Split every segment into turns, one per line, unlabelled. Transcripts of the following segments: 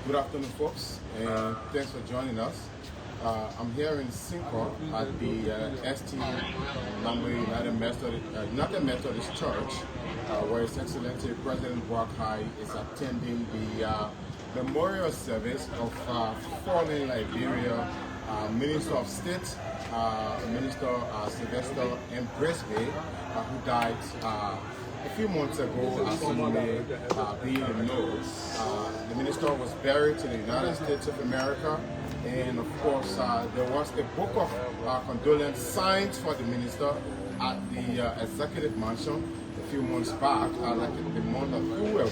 Good afternoon, folks, and thanks for joining us. I'm here in Sinkor at the ST Nagbe United Methodist Church, where His Excellency President Boakai is attending the memorial service of fallen Liberia Minister of State, Minister Sylvester and Grigsby, who died a few months ago, as you may be in the know. The minister was buried in the United States of America, and of course there was a book of condolence signed for the minister at the executive mansion a few months back, like in the month of February.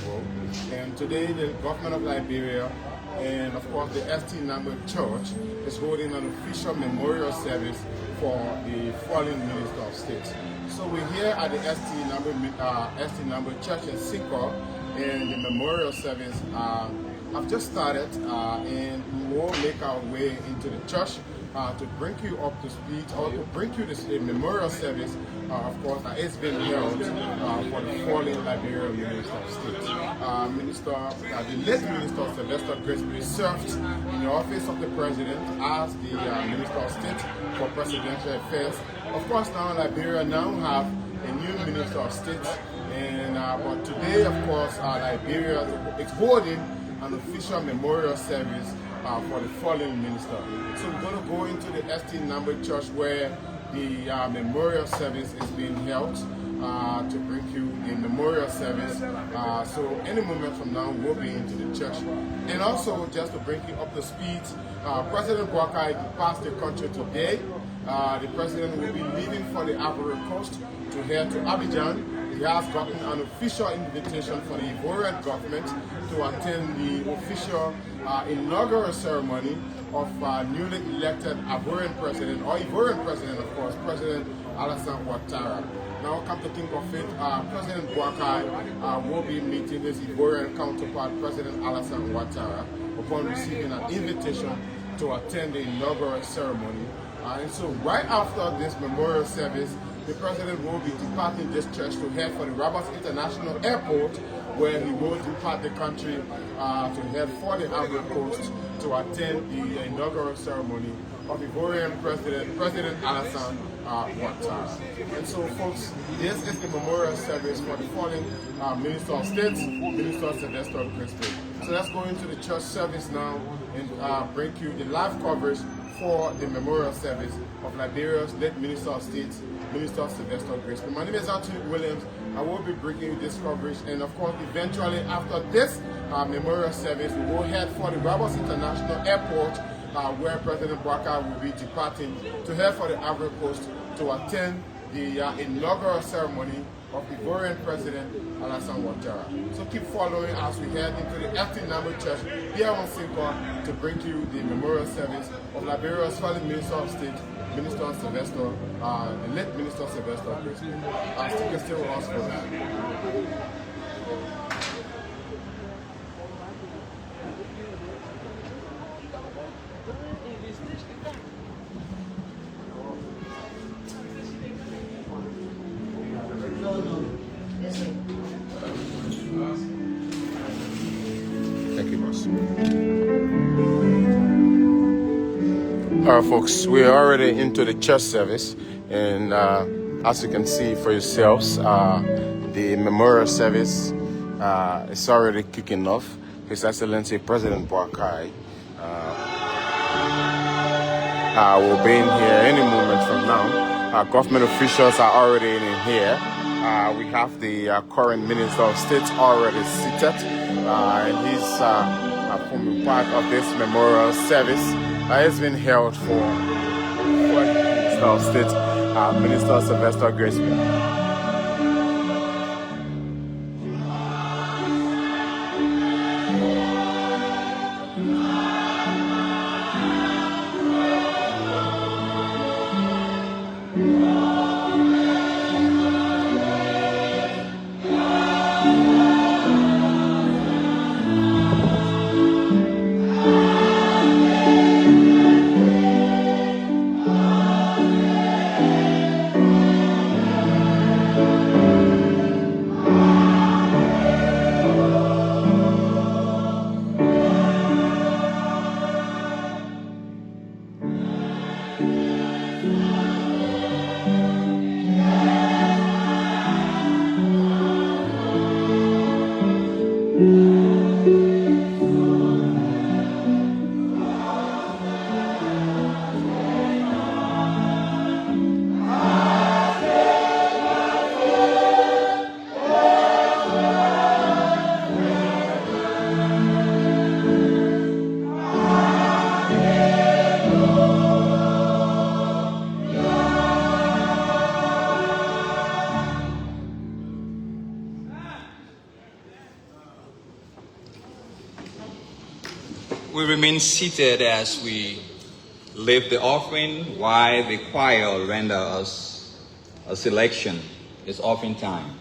And today the government of Liberia and of course the ST Nagbe Church is holding an official memorial service for the fallen Minister of State. So we're here at the ST Nagbe Church in Sinkor, and the memorial service I've just started, and we will make our way into the church to bring you up to speed, or to bring you this memorial service, of course, that is being held for the fallen Liberian Minister of State. The late Minister Sylvester Grigsby served in the office of the President as the Minister of State for Presidential Affairs. Of course, now Liberia now have a new Minister of State, and but today, of course, Liberia is holding an official memorial service for the fallen minister. So we're going to go into the ST Nagbe Church where the memorial service is being held to bring you the memorial service. So any moment from now we'll be into the church. And also just to bring you up to speed, President Boakai passed the country today. The president will be leaving for the Ivory Coast to head to Abidjan. He has gotten an official invitation for the Ivorian government to attend the official inaugural ceremony of newly elected Ivorian president, of course, President Alassane Ouattara. Now, come to think of it, President Boakai will be meeting his Ivorian counterpart, President Alassane Ouattara, upon receiving an invitation to attend the inaugural ceremony. And so right after this memorial service, the president will be departing this church to head for the Rabat International Airport, where he will depart the country to head for the Ivory Coast to attend the inaugural ceremony of Ivorian President Alassane Ouattara. And so, folks, this is the memorial service for the fallen Minister of State, Minister Sylvester Grigsby. So let's go into the church service now and bring you the live coverage for the memorial service of Liberia's late Minister of State, Minister Sylvester Grigsby. My name is Anthony Williams. I will be bringing you this coverage, and of course, eventually after this memorial service, we will head for the Rabat International Airport, where President Boakai will be departing to head for the Ivory Coast to attend the inaugural ceremony of Ivorian President Alassane Ouattara. So keep following as we head into the ST Nagbe Church here on Sinkor to bring you the memorial service of Liberia's fallen Minister of State, Minister Sylvester, the late Minister Sylvester Grigsby. Stick with us for that. Thank you, boss. All right, folks, we're already into the church service, and as you can see for yourselves, the memorial service is already kicking off. His Excellency President Boakai will be in here any moment from now. Government officials are already in here. We have the current Minister of State already seated, and he's forming part of this memorial service. It's been held for Minister of State, Minister Sylvester Grigsby.
We remain seated as we lift the offering while the choir render us a selection. It's offering time.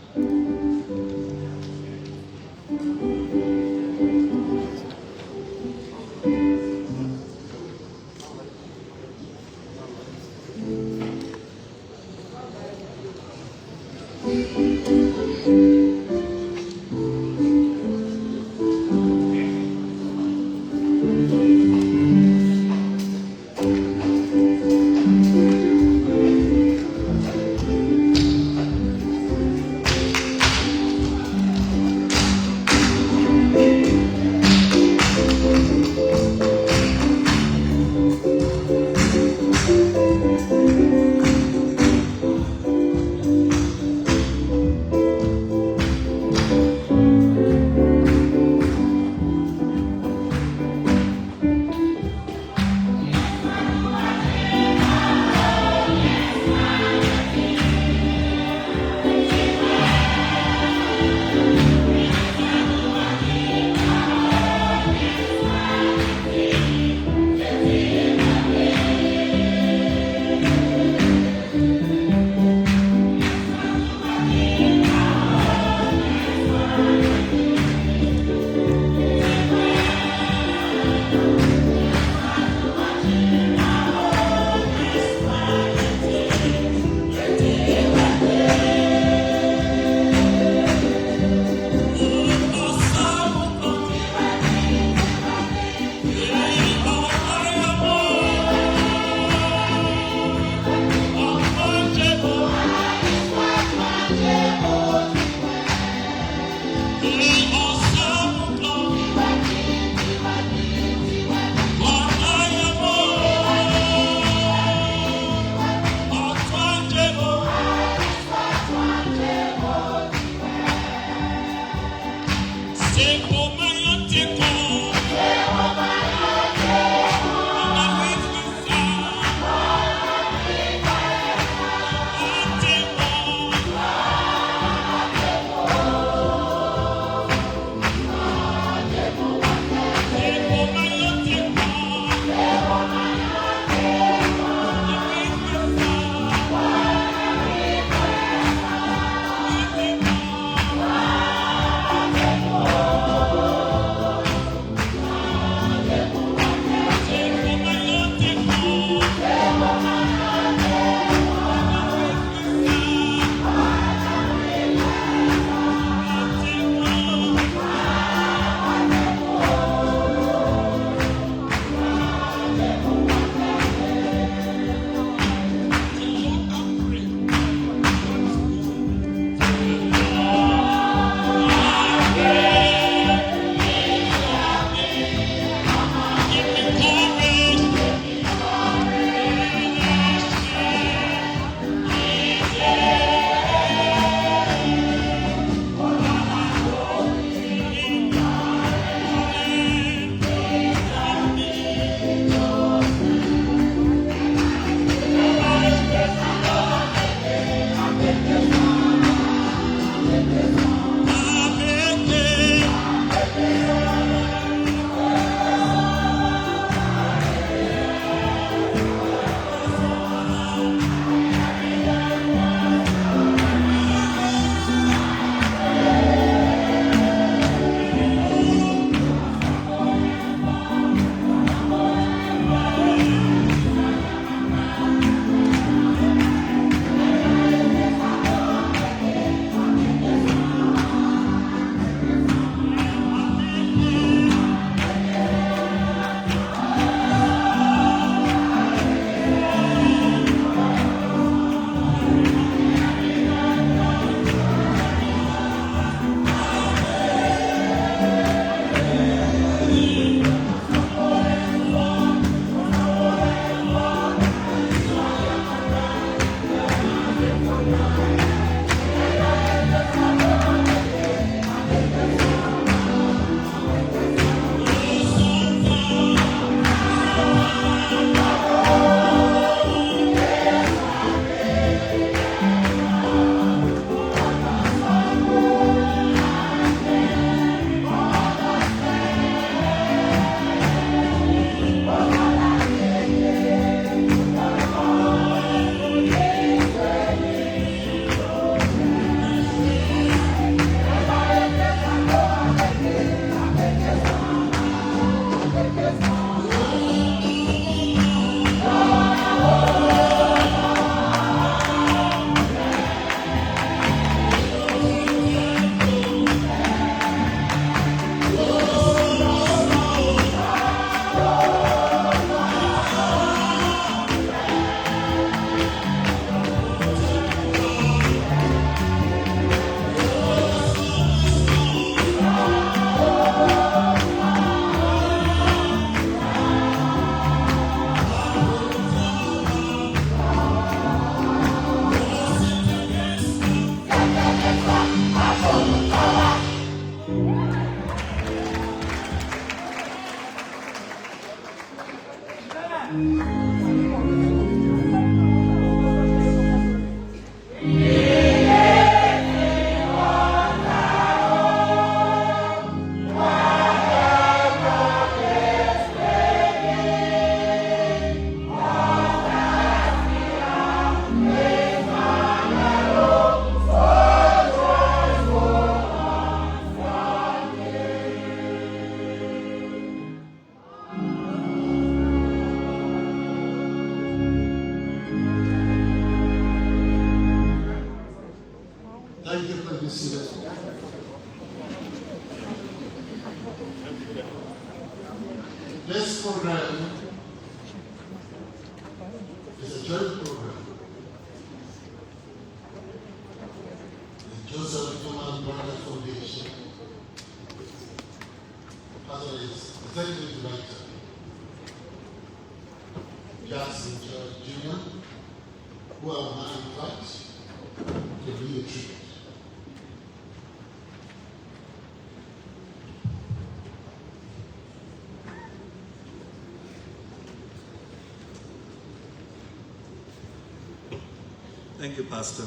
This program is a joint program. The Joseph Human Brother Foundation, as well as Executive Director, Jackson Jr., who are now in class to lead a tribute.
Thank you, Pastor.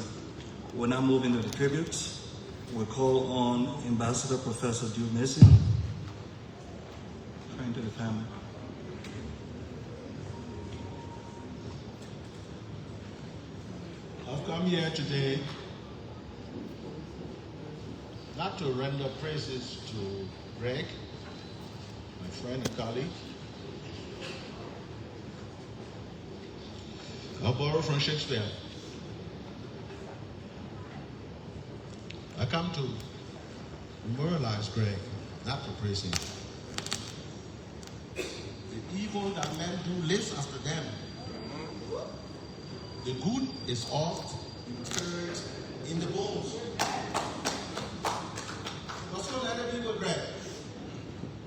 We're now moving to the tributes. We'll call on Ambassador Professor Drew Mason. Praying to the family.
I've come here today not to render praises to Greg, my friend and colleague. I'll borrow from Shakespeare. I come to memorialize Greg, not to praise him. The evil that men do lives after them. The good is oft interred in the bones. But so let it be with Greg.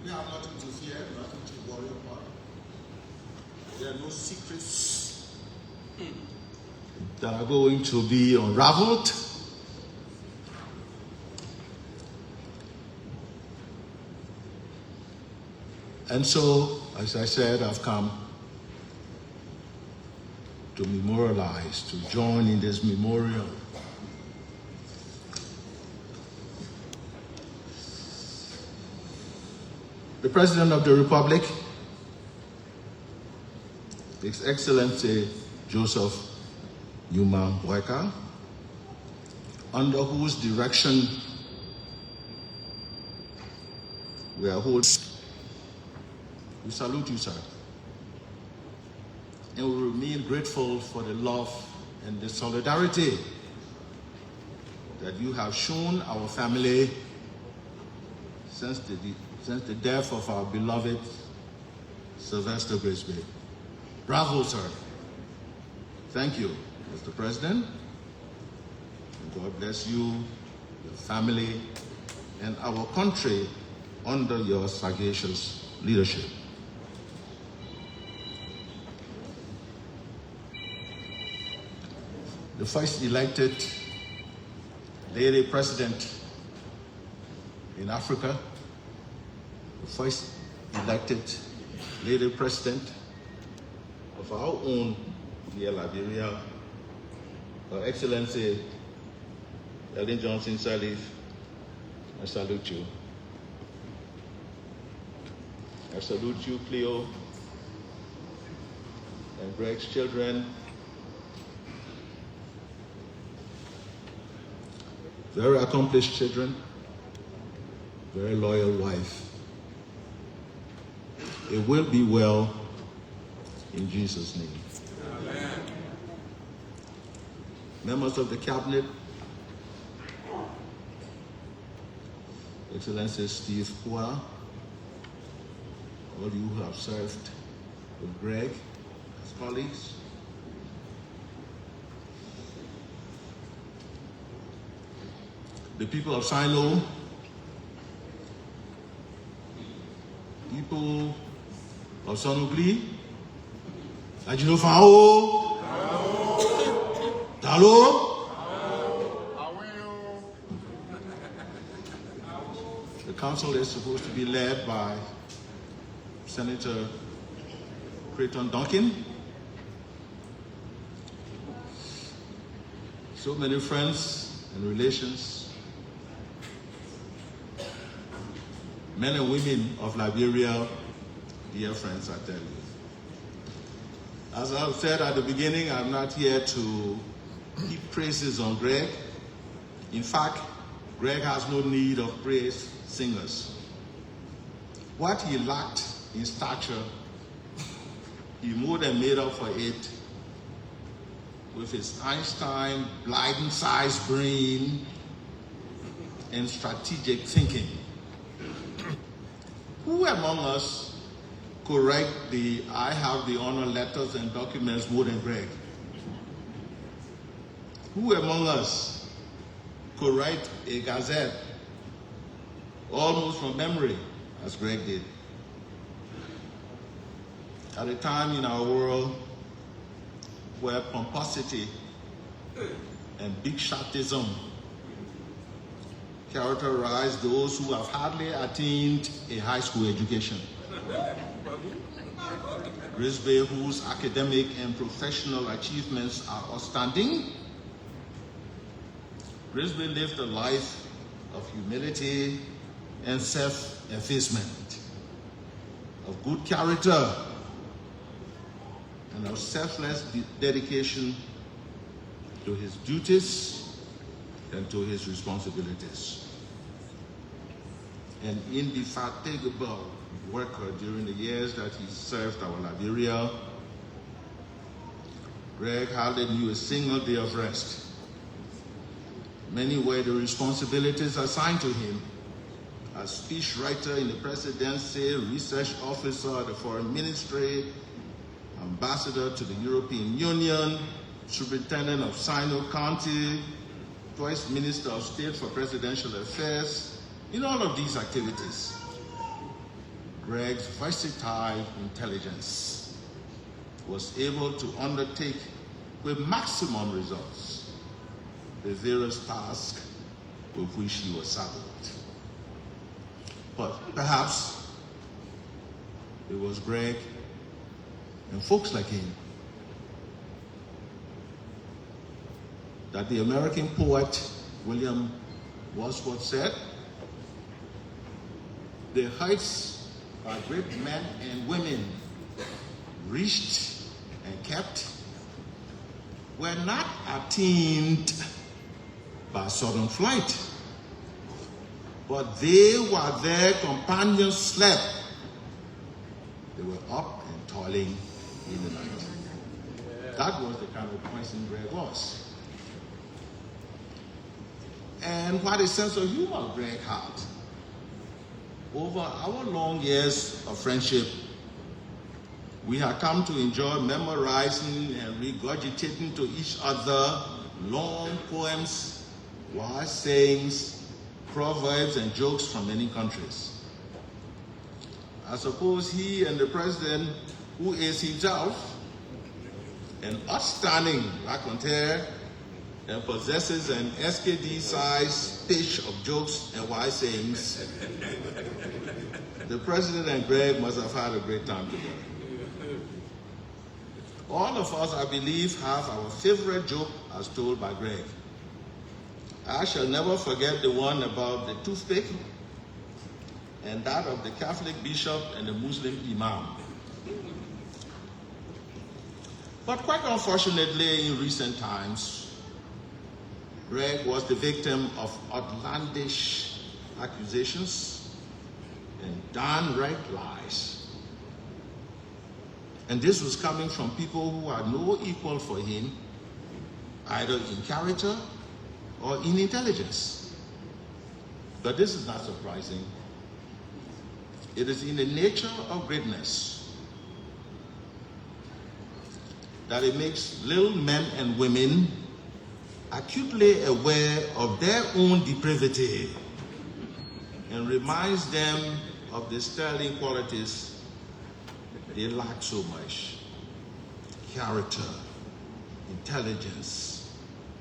We have nothing to fear, nothing to worry about. There are no secrets that are going to be unraveled. And so, as I said, I've come to memorialize, to join in this memorial. The President of the Republic, His Excellency Joseph Newman Boakai, under whose direction we are holding. We salute you, sir. And we remain grateful for the love and the solidarity that you have shown our family since the death of our beloved Sylvester Grigsby. Bravo, sir. Thank you, Mr. President. And God bless you, your family, and our country under your sagacious leadership. The first elected lady president in Africa, the first elected lady president of our own dear Liberia, Her Excellency Ellen Johnson Sirleaf, I salute you. I salute you, Cleo, and Greg's children. Very accomplished children, very loyal wife. It will be well in Jesus' name. Amen. Members of the cabinet, Excellency Steve Pua, all you who have served with Greg as colleagues, the people of Sino, people of Sonogli, Ajinofao, Talo, the council is supposed to be led by Senator Creighton Duncan. So many friends and relations, men and women of Liberia, dear friends, I tell you. As I said at the beginning, I'm not here to heap praises on Greg. In fact, Greg has no need of praise singers. What he lacked in stature, he more than made up for it with his Einstein, Blyden-sized brain and strategic thinking. Who among us could write the I have the honor letters and documents more than Greg? Who among us could write a gazette almost from memory as Greg did? At a time in our world where pomposity and big shotism characterize those who have hardly attained a high school education. Grigsby, whose academic and professional achievements are outstanding, Grigsby lived a life of humility and self-effacement, of good character, and of selfless dedication to his duties and to his responsibilities. An indefatigable worker during the years that he served our Liberia, Greg hardly knew a single day of rest. Many were the responsibilities assigned to him as speechwriter in the presidency, research officer at the foreign ministry, ambassador to the European Union, superintendent of Sinkor County, twice Minister of State for Presidential Affairs. In all of these activities, Greg's versatile intelligence was able to undertake with maximum results the various tasks with which he was saddled. But perhaps it was Greg and folks like him that the American poet William Wordsworth said, "The heights our great men and women reached and kept were not attained by sudden flight, but they while their companions slept, they were up and toiling in the night." That was the kind of person Greg was. And what a sense of humor Greg had. Over our long years of friendship, we have come to enjoy memorizing and regurgitating to each other long poems, wise sayings, proverbs, and jokes from many countries. I suppose he and the president, who is himself an outstanding raconteur and possesses an SKD-sized page of jokes and wise sayings, the president and Greg must have had a great time together. All of us, I believe, have our favorite joke as told by Greg. I shall never forget the one about the toothpick and that of the Catholic bishop and the Muslim imam. But quite unfortunately, in recent times, Greg was the victim of outlandish accusations and downright lies. And this was coming from people who had no equal for him, either in character or in intelligence. But this is not surprising. It is in the nature of greatness that it makes little men and women acutely aware of their own depravity and reminds them of the sterling qualities they lack so much: character, intelligence,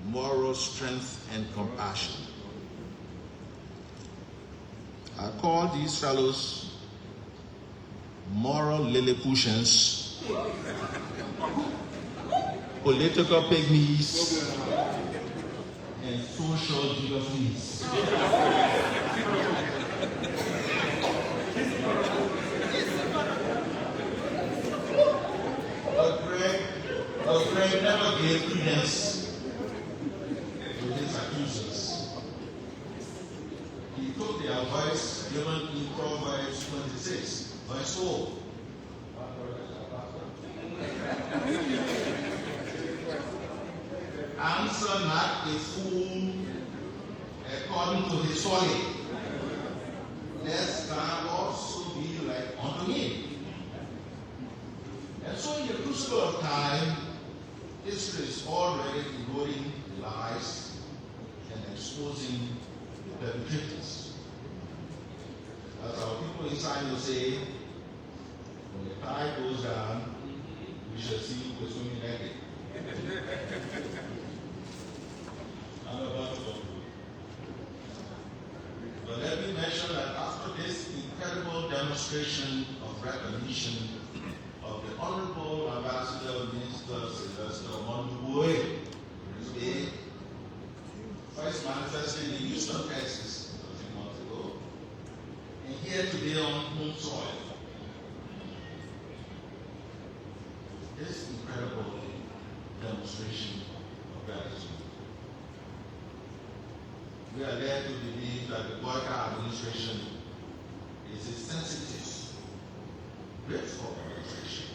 moral strength, and compassion. I call these fellows moral Lilliputians, political pygmies, and social gigafees. But Greg never gave credence to his accusers. He took the advice given in Proverbs 26, verse 4. Answer not a fool according to his folly, lest thou also be like unto him. sign will say, when the tide goes down, we shall see who is swimming naked. I'm about to conclude. But let me mention that after this incredible demonstration of recognition of the Honorable Ambassador Minister Sylvester Grigsby, first manifested in Houston, Texas, a few months ago, and here today on home soil. This incredible demonstration of gratitude. We are led to believe that the Boakai administration is a sensitive, grateful administration,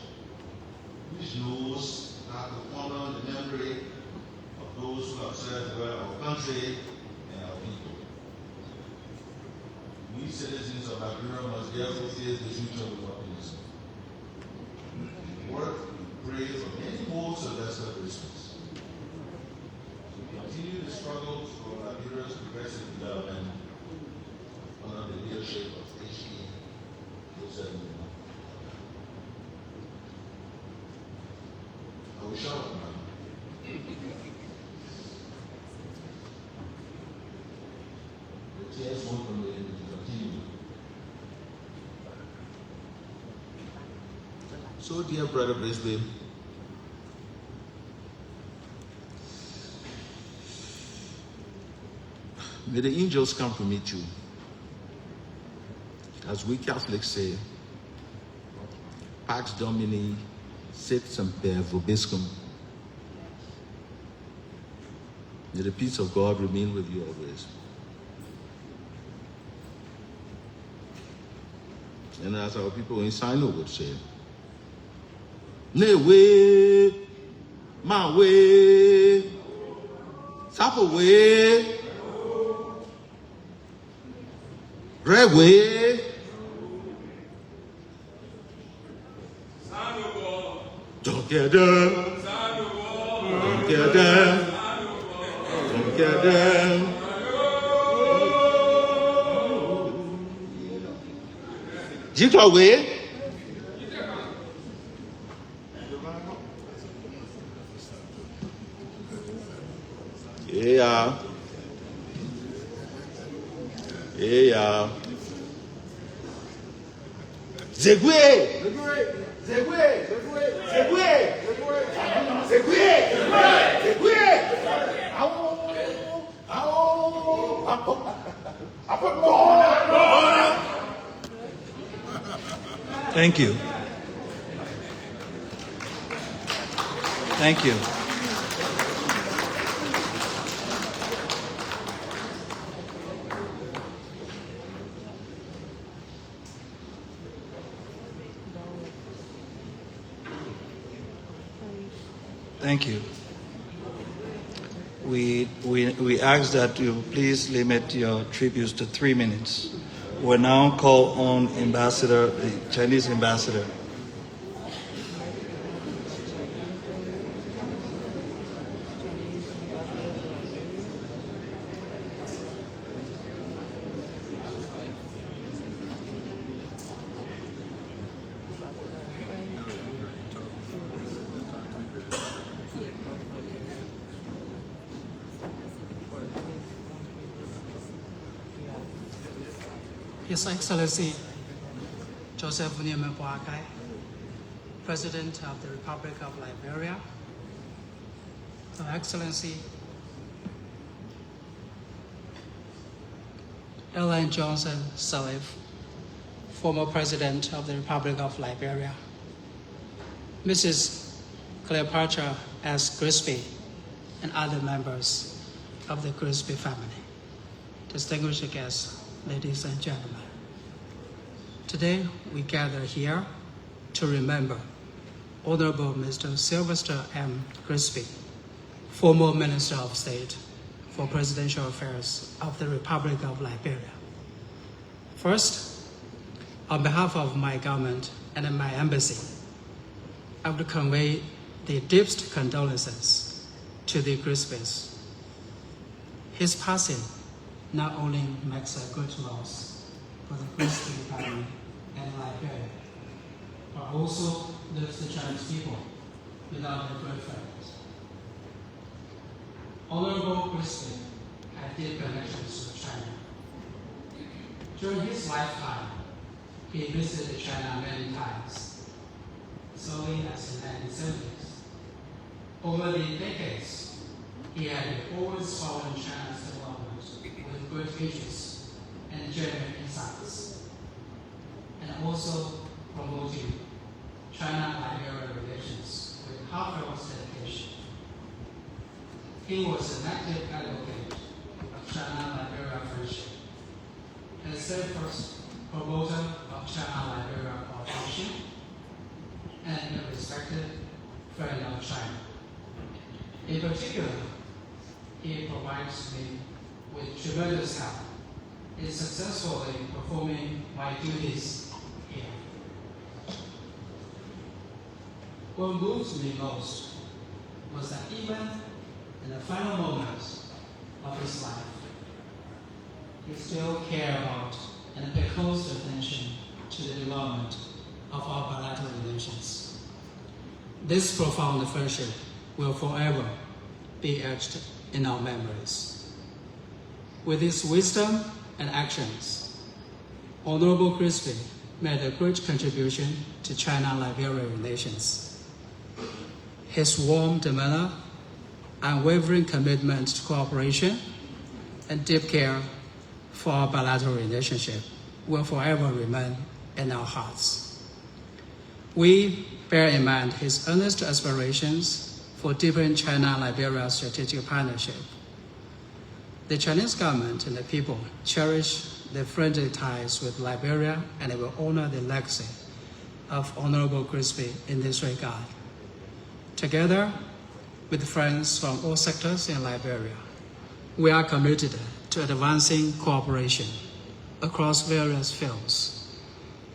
which knows how to honor the memory of those who have served well our country and our people. We citizens of Liberia must therefore face the future with optimism. Work and pray for many more Sylvester Christmas. To continue the struggle for Liberia's progressive development under the leadership of H.E. I will shout now. The tears won't permit me to continue. So, dear brother Grigsby, may the angels come to meet you. As we Catholics say, Pax Domini sit semper vobiscum. May the peace of God remain with you always. And as our people in Sino would say, ne way, ma way, sapa way, re way, together, together, together. Jitwa way. Yeah. Yeah. Zegwe.
Thank you. Thank you. Thank you. We ask that you please limit your tributes to 3 minutes. We'll now call on Ambassador, the Chinese ambassador.
His Excellency Joseph Boakai, President of the Republic of Liberia, Her Excellency Ellen Johnson Sirleaf, former President of the Republic of Liberia, Mrs. Cleopatra S. Grigsby, and other members of the Grigsby family, distinguished guests, ladies and gentlemen. Today, we gather here to remember Honorable Mr. Sylvester M. Grigsby, former Minister of State for Presidential Affairs of the Republic of Liberia. First, on behalf of my government and my embassy, I would convey the deepest condolences to the Grigsbys. His passing not only makes a good loss for the Grigsby family and but also lives the Chinese people without their great friends. Honorable Grigsby had deep connections with China. During his lifetime, he visited China many times, as early as the 1970s. Over the decades, he had always followed China's development with great interest and genuine insights, and also promoting China-Liberia relations with heartfelt dedication. He was an active advocate of China-Liberia friendship and a steadfast promoter of China-Liberia cooperation and a respected friend of China. In particular, he provides me with tremendous help in successfully performing my duties here. What moved me most was that even in the final moments of his life, he still cared about and paid close attention to the development of our bilateral relations. This profound friendship will forever be etched in our memories. With his wisdom and actions, Honorable Grigsby made a great contribution to China-Liberia relations. His warm demeanor, unwavering commitment to cooperation, and deep care for our bilateral relationship will forever remain in our hearts. We bear in mind his earnest aspirations for deepening China-Liberia strategic partnership. The Chinese government and the people cherish their friendly ties with Liberia, and it will honor the legacy of Honorable Grigsby in this regard. Together with friends from all sectors in Liberia, we are committed to advancing cooperation across various fields,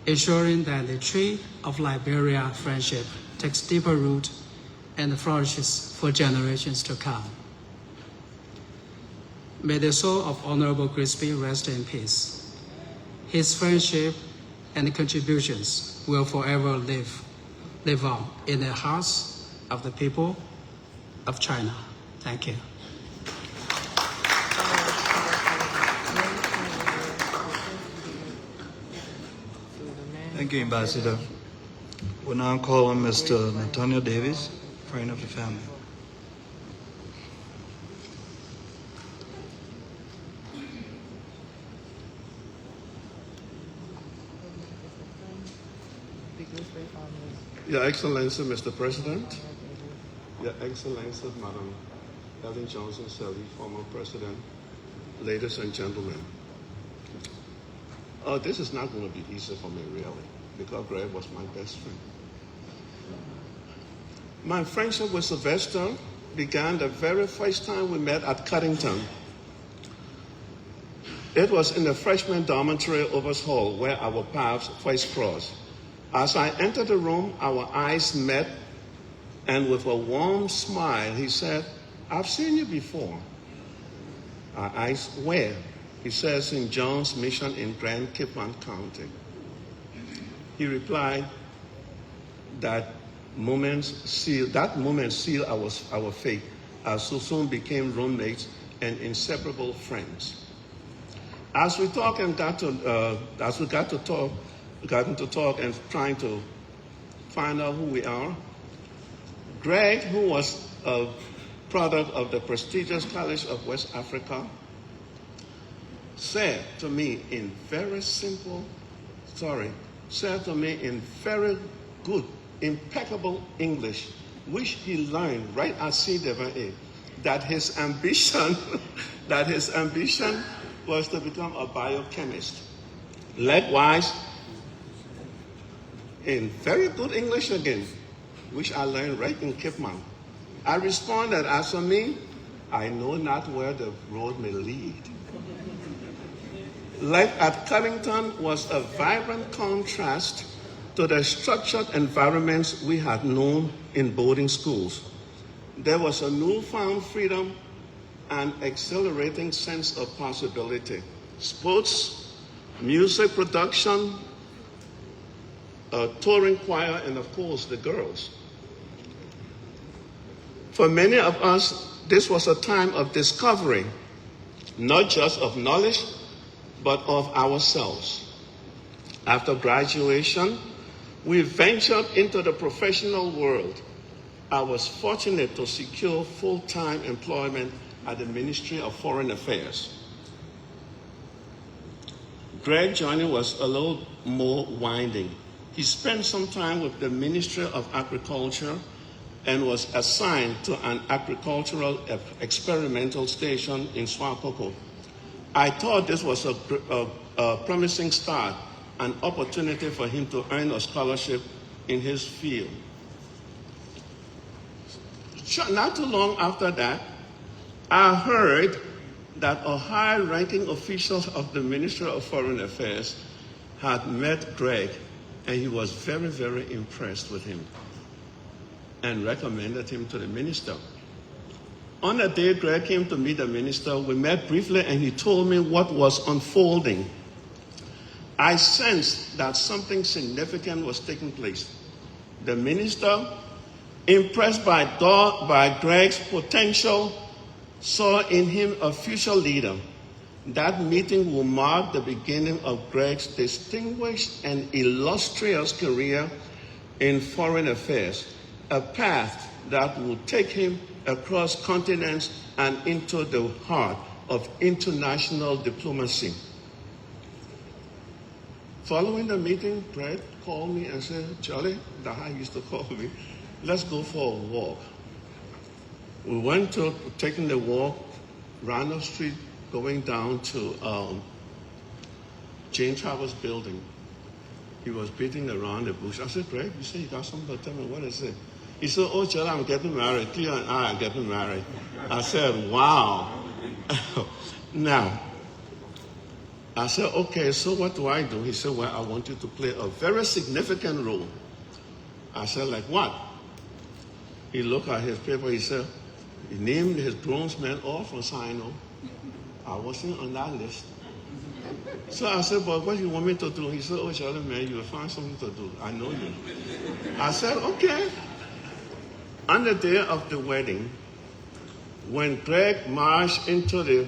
ensuring that the tree of Liberia friendship takes deeper root and flourishes for generations to come. May the soul of Honorable Grigsby rest in peace. His friendship and contributions will forever live on in the hearts of the people of China. Thank you.
Thank you, Ambassador. We'll now call on Mr. Nathaniel Davis, friend of the family.
Your Excellency, Mr. President, Your Excellency, Madam Ellen Johnson Sirleaf, former President, ladies and gentlemen. This is not going to be easy for me, really, because Greg was my best friend. My friendship with Sylvester began the very first time we met at Cuddington. It was in the freshman dormitory Overs Hall where our paths first crossed. As I entered the room, our eyes met, and with a warm smile, he said, "I've seen you before." Our eyes where? He says, "In John's mission in Grand Kipman County." He replied, that moment sealed our fate, as we soon became roommates and inseparable friends. As we talked and got into talk and trying to find out who we are, Greg, who was a product of the prestigious College of West Africa, said to me in very good, impeccable English, which he learned right at CWA, that his ambition was to become a biochemist. Likewise, in very good English again, which I learned right in Kipman, I responded, "As for me, I know not where the road may lead." Life at Cuddington was a vibrant contrast to the structured environments we had known in boarding schools. There was a newfound freedom and exhilarating sense of possibility. Sports, music production, touring choir, and of course the girls. For many of us, this was a time of discovery, not just of knowledge, but of ourselves. After graduation, we ventured into the professional world. I was fortunate to secure full-time employment at the Ministry of Foreign Affairs. Greg's journey was a little more winding. He spent some time with the Ministry of Agriculture and was assigned to an agricultural experimental station in Swakopmund. I thought this was a promising start, an opportunity for him to earn a scholarship in his field. Not too long after that, I heard that a high-ranking official of the Ministry of Foreign Affairs had met Greg, and he was very, very impressed with him and recommended him to the minister. On the day Greg came to meet the minister, we met briefly, and he told me what was unfolding. I sensed that something significant was taking place. The minister, impressed by Greg's potential, saw in him a future leader. That meeting will mark the beginning of Greg's distinguished and illustrious career in foreign affairs, a path that will take him across continents and into the heart of international diplomacy. Following the meeting, Brett called me and said, "Charlie," that's how he used to call me, "let's go for a walk." We went to taking the walk, Randolph Street, going down to Jane Travers' building. He was beating around the bush. I said, "Greg, you say you got something to tell me. What is it?" He said, "Oh, Charlie, I'm getting married. Cleo and I are getting married." I said, "Wow." Now, I said, "Okay, so what do I do?" He said, "Well, I want you to play a very significant role." I said, "Like what?" He looked at his paper. He said, he named his groomsmen all from Sino. I wasn't on that list. So I said, "But what do you want me to do?" He said, "Oh, Charlie, man, you will find something to do. I know you." I said, "Okay." On the day of the wedding, when Greg marched into the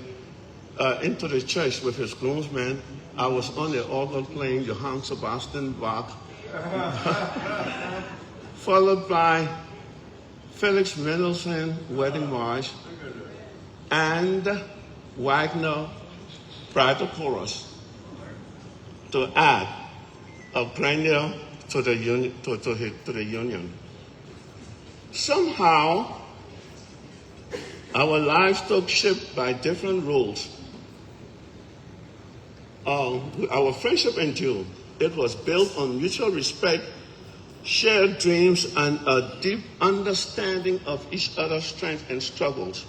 church with his groomsmen, I was on the organ playing Johann Sebastian Bach, followed by Felix Mendelssohn Wedding March and Wagner Bridal Chorus to add a grandeur to the union. Somehow, our lives took shape by different roles. Our friendship endured. It was built on mutual respect, shared dreams, and a deep understanding of each other's strengths and struggles.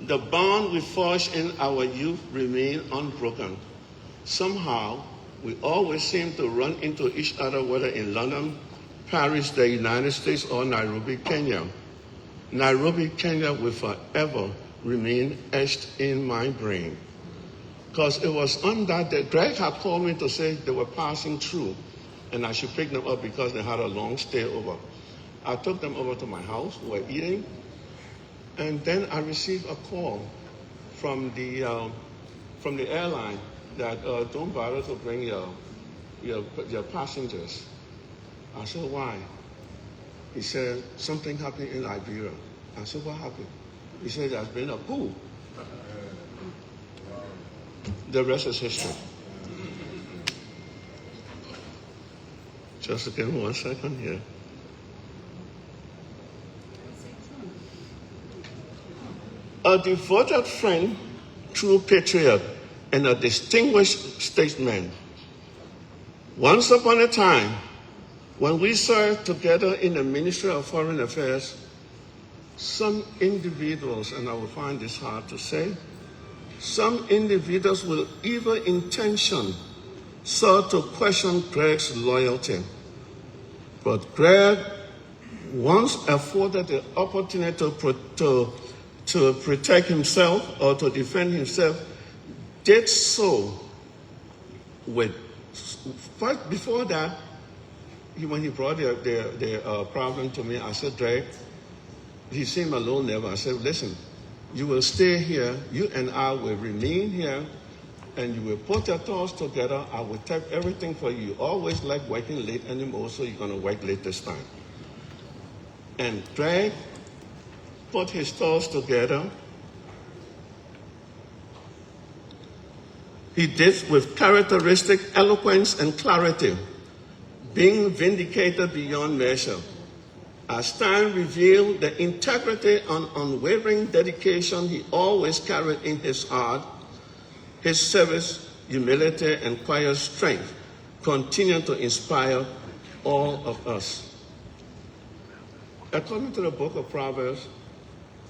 The bond we forged in our youth remained unbroken. Somehow, we always seem to run into each other, whether in London, Paris, the United States, or Nairobi, Kenya. Nairobi, Kenya will forever remain etched in my brain. Because it was on that day, Greg had called me to say they were passing through, and I should pick them up because they had a long stay over. I took them over to my house, we were eating, and then I received a call from the airline that don't bother to bring your passengers. I said, "Why?" He said, "Something happened in Liberia." I said, "What happened?" He said, "There's been a coup." The rest is history. Just give me 1 second here. A devoted friend, true patriot, and a distinguished statesman. Once upon a time, when we served together in the Ministry of Foreign Affairs, some individuals, and I will find this hard to say, some individuals with evil intention sought to question Greg's loyalty. But Greg, once afforded the opportunity to protect himself or to defend himself, did so with, before that, when he brought the problem to me, I said, Drake, he seemed a little nervous. I said, listen, you will stay here. You and I will remain here, and you will put your thoughts together. I will type everything for you. You always like working late anymore, so you're going to work late this time. And Drake put his thoughts together. He did with characteristic eloquence and clarity, being vindicated beyond measure. As time revealed the integrity and unwavering dedication he always carried in his heart, his service, humility, and quiet strength continue to inspire all of us. According to the book of Proverbs,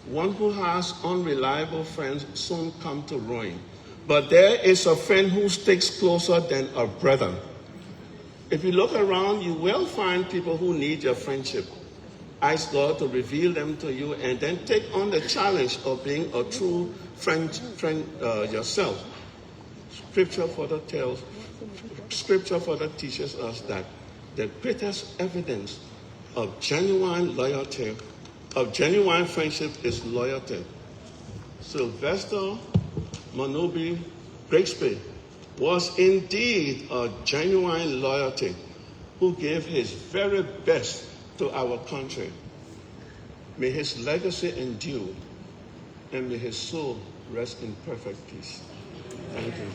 one who has unreliable friends soon come to ruin. But there is a friend who sticks closer than a brother. If you look around, you will find people who need your friendship. Ask God to reveal them to you, and then take on the challenge of being a true friend yourself. Scripture further teaches us that the greatest evidence of genuine loyalty, of genuine friendship, is loyalty. Sylvester Nagbe Grigsby was indeed a genuine loyalty who gave his very best to our country. May his legacy endure, and may his soul rest in perfect peace. Thank you.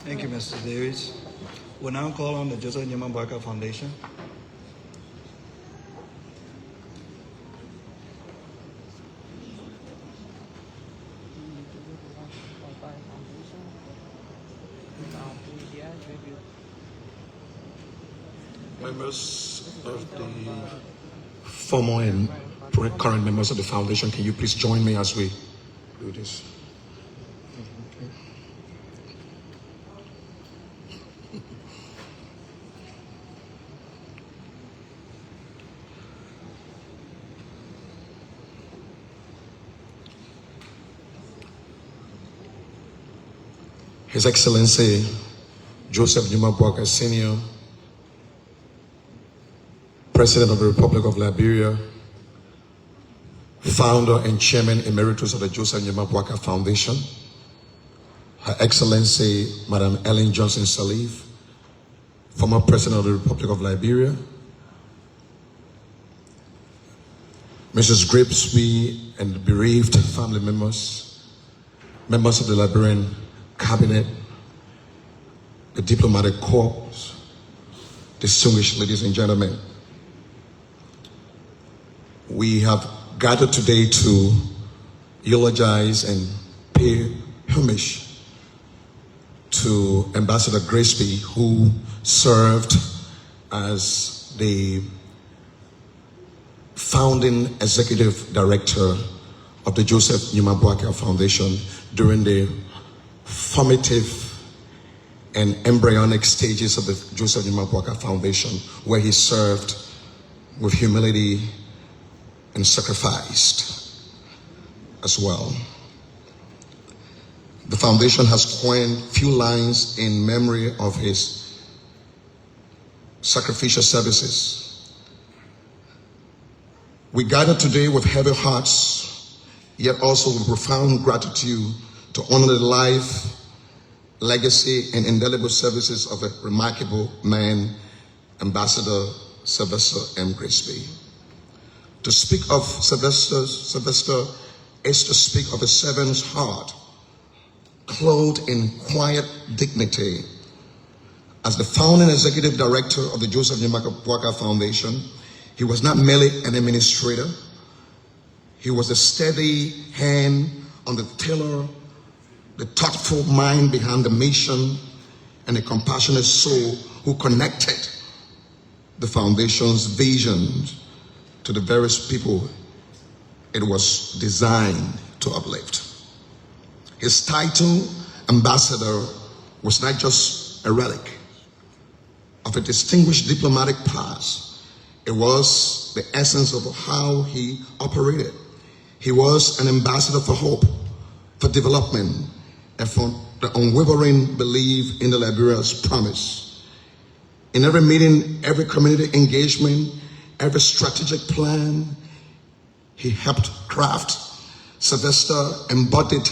Thank you, Mr. Davis. We'll now call on the Joseph Boakai Foundation.
Members of the former and current members of the foundation, can you please join me as we do this? His Excellency Joseph Boakai Sr., President of the Republic of Liberia, founder and chairman emeritus of the Joseph Boakai Foundation, Her Excellency Madam Ellen Johnson Sirleaf, former President of the Republic of Liberia, Mrs. Grigsby and bereaved family members, members of the Liberian Cabinet, the diplomatic corps, distinguished ladies and gentlemen. We have gathered today to eulogize and pay homage to Ambassador Grigsby, who served as the founding executive director of the Joseph Boakai Foundation during the formative and embryonic stages of the Joseph Boakai Foundation, where he served with humility and sacrificed as well. The foundation has coined few lines in memory of his sacrificial services. We gather today with heavy hearts, yet also with profound gratitude to honor the life, legacy, and indelible services of a remarkable man, Ambassador Sylvester M. Grigsby. To speak of Sylvester is to speak of a servant's heart, clothed in quiet dignity. As the founding executive director of the Joseph Boakai Foundation, he was not merely an administrator. He was a steady hand on the tiller, the thoughtful mind behind the mission, and a compassionate soul who connected the foundation's vision to the various people it was designed to uplift. His title, ambassador, was not just a relic of a distinguished diplomatic past. It was the essence of how he operated. He was an ambassador for hope, for development, and for the unwavering belief in the Liberia's promise. In every meeting, every community engagement, every strategic plan he helped craft, Sylvester embodied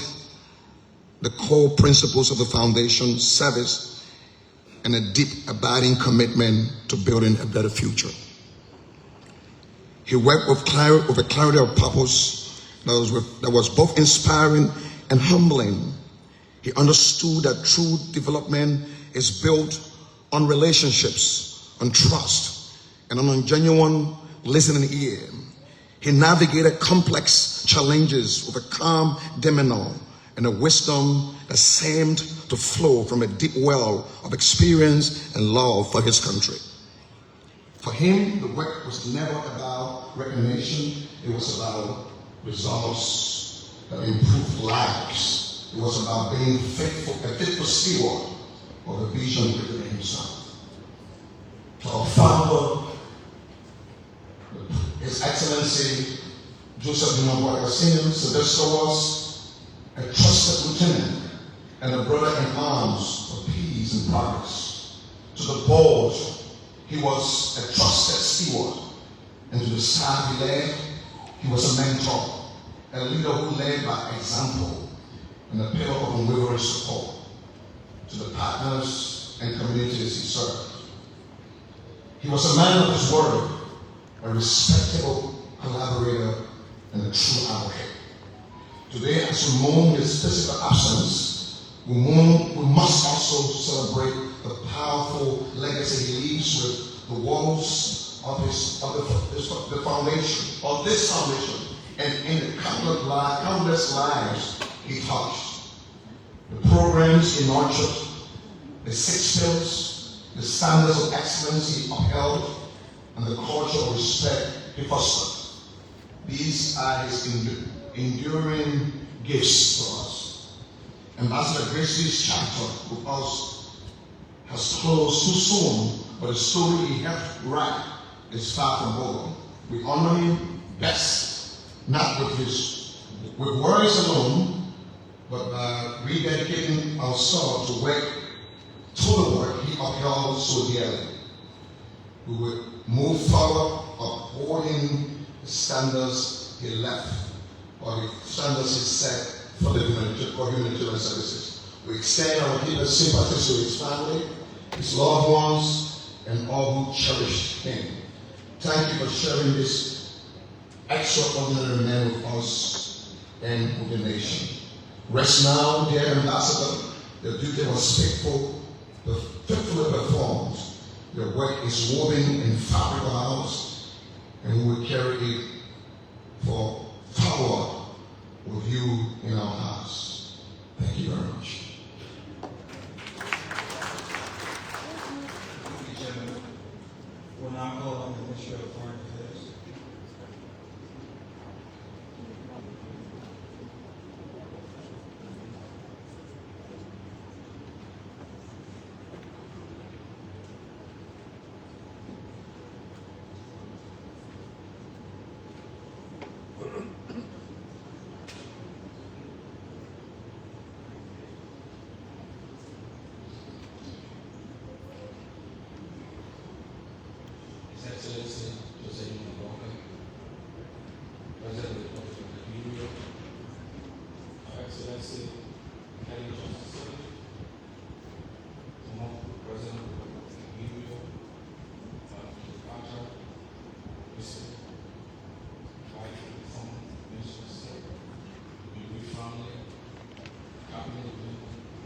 the core principles of the foundation, service, and a deep, abiding commitment to building a better future. He worked with a clarity of purpose that was both inspiring and humbling. He understood that true development is built on relationships, on trust, and on a genuine listening ear. He navigated complex challenges with a calm demeanor and a wisdom that seemed to flow from a deep well of experience and love for his country. For him, the work was never about recognition, it was about results that improved lives. It was about being a faithful steward of the vision within himself. To our founder, His Excellency Joseph Boakai Sr., Sylvester was a trusted lieutenant and a brother in arms for peace and progress. To the board, he was a trusted steward, and to the staff he led, he was a mentor, a leader who led by example and a pillar of unwavering support to the partners and communities he served. He was a man of his word, a respectable collaborator, and a true advocate. Today, as we mourn his physical absence, we must also celebrate the powerful legacy he leaves with the walls of this foundation, and in the countless lives he touched. The programs he nurtured, the 6 pillars, the standards of excellence he upheld, and the culture of respect he fostered. These are his enduring gifts to us. Ambassador Grigsby's chapter with us has closed too soon, but the story he helped write is far from over. We honor him best, not with words alone, but by rededicating ourselves to the work he upheld so dearly. We would move forward upholding the standards he left, or the standards he set for humanitarian services. We extend our deepest sympathies to his family, his loved ones, and all who cherished him. Thank you for sharing this extraordinary man with us and with the nation. Rest now, dear Ambassador. Your duty was faithfully performed. Your work is woven in fabric of ours, and we will carry it forward with you in our hearts. Thank you very much.
We'll now call on the Minister of Foreign Affairs.
His Excellency Joseph Boakai, President of the Republic of Liberia, Her Excellency Kelly Johnson, President of the Republic of Liberia, Arthur, Mr. Wife of the former Minister of State, Liberia family, Cabinet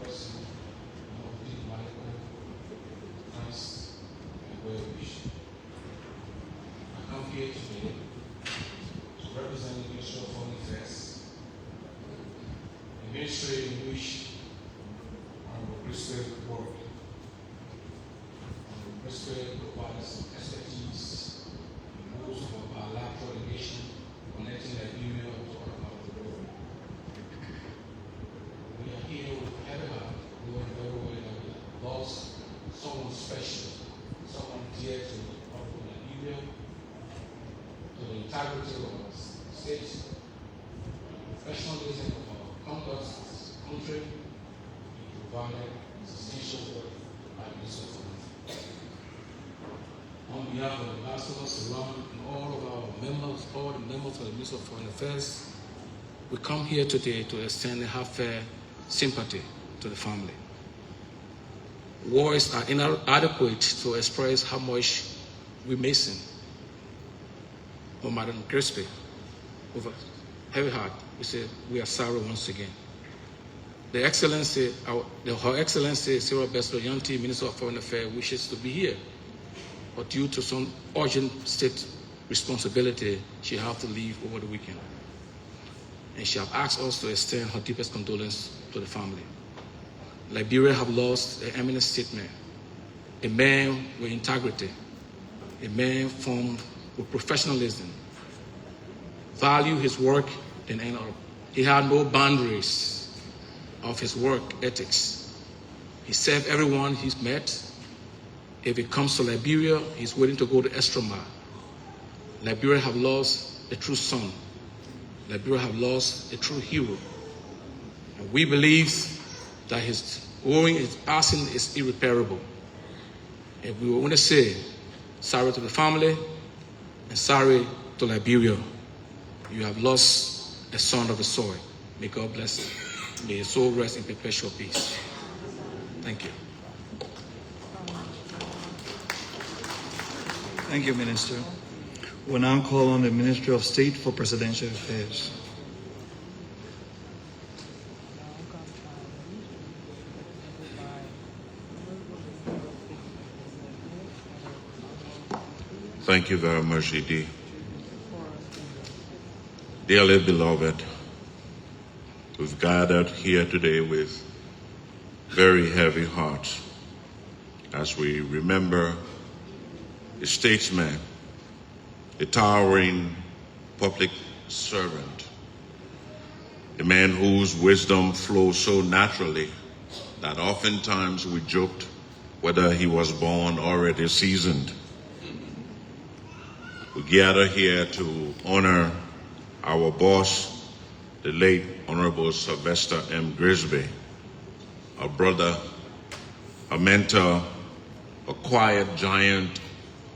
President, Michael, thanks and well wishes. I come here today to represent the Ministry of Foreign Affairs, a ministry in which Honorable Grigsby worked. Honorable Grigsby provides expertise in rules of bilateral litigation connecting Liberia to other parts of the world. We are here with heavy heart, knowing very well that we lost someone special, someone dear to the Republic of Liberia, to the integrity of our state, the professionalism of our conduct as a country, violent, essential work by Minister of On behalf of the ambassadors around and all of our members, all the members of the Ministry of Foreign Affairs, we come here today to extend a heartfelt sympathy to the family. Words are inadequate to express how much we miss him. Oh, Madam Grigsby, with a heavy heart, we say we are sorry once again. Her Excellency Sylvester, Minister of Foreign Affairs, wishes to be here, but due to some urgent state responsibility, she has to leave over the weekend. And she has asked us to extend her deepest condolence to the family. Liberia have lost an eminent statesman, a man with integrity, a man formed with professionalism, value his work and end up. He had no boundaries of his work ethics. He served everyone he's met. If it comes to Liberia, he's willing to go the extra mile. Liberia have lost a true son. Liberia have lost a true hero. And we believe that his passing is irreparable. And we want to say sorry to the family and sorry to Liberia. You have lost a son of the soil. May God bless you. May his soul rest in perpetual peace. Thank you.
Thank you, Minister. We'll now call on the Ministry of State for Presidential Affairs.
Thank you very much, Edie. Dearly beloved, we've gathered here today with very heavy hearts as we remember a statesman, a towering public servant, a man whose wisdom flows so naturally that oftentimes we joked whether he was born already seasoned. We gather here to honor our boss, the late Honorable Sylvester M. Grigsby, a brother, a mentor, a quiet giant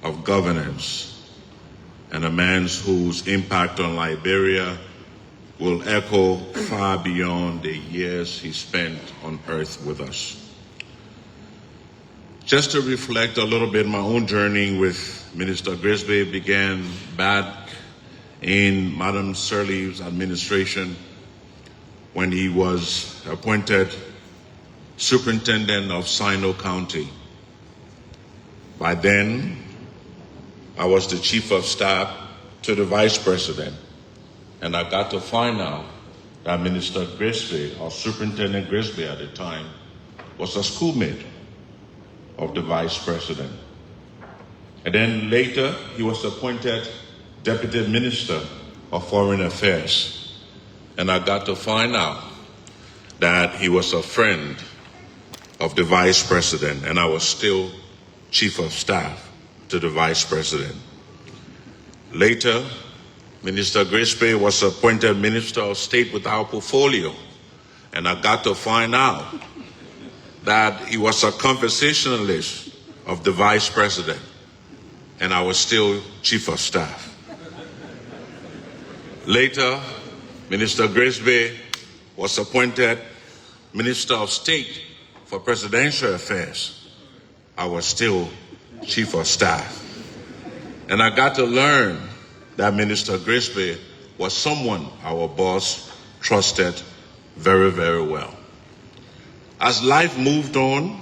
of governance, and a man whose impact on Liberia will echo far beyond the years he spent on earth with us. Just to reflect a little bit, my own journey with Minister Grigsby began back in Madam Sirleaf's administration when he was appointed superintendent of Sino County. By then, I was the chief of staff to the vice president, and I got to find out that Minister Grigsby, or Superintendent Grigsby at the time, was a schoolmate of the vice president. And then later, he was appointed Deputy Minister of Foreign Affairs. And I got to find out that he was a friend of the Vice President, and I was still Chief of Staff to the Vice President. Later, Minister Grigsby was appointed Minister of State with our portfolio, and I got to find out that he was a conversationalist of the Vice President, and I was still Chief of Staff. Later, Minister Grigsby was appointed Minister of State for Presidential Affairs. I was still Chief of Staff. And I got to learn that Minister Grigsby was someone our boss trusted very, very well. As life moved on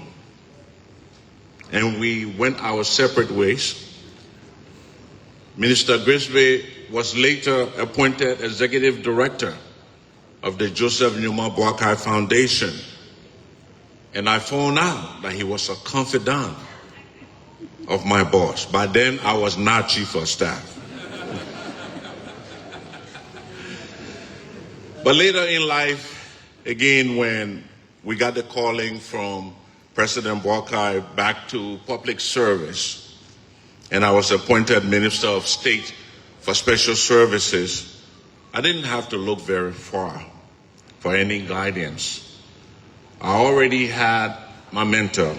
and we went our separate ways, Minister Grigsby was later appointed Executive Director of the Joseph Numa Boakai Foundation. And I found out that he was a confidant of my boss. By then, I was not Chief of Staff. But later in life, again, when we got the calling from President Boakai back to public service, and I was appointed Minister of State for Special Services, I didn't have to look very far for any guidance. I already had my mentor.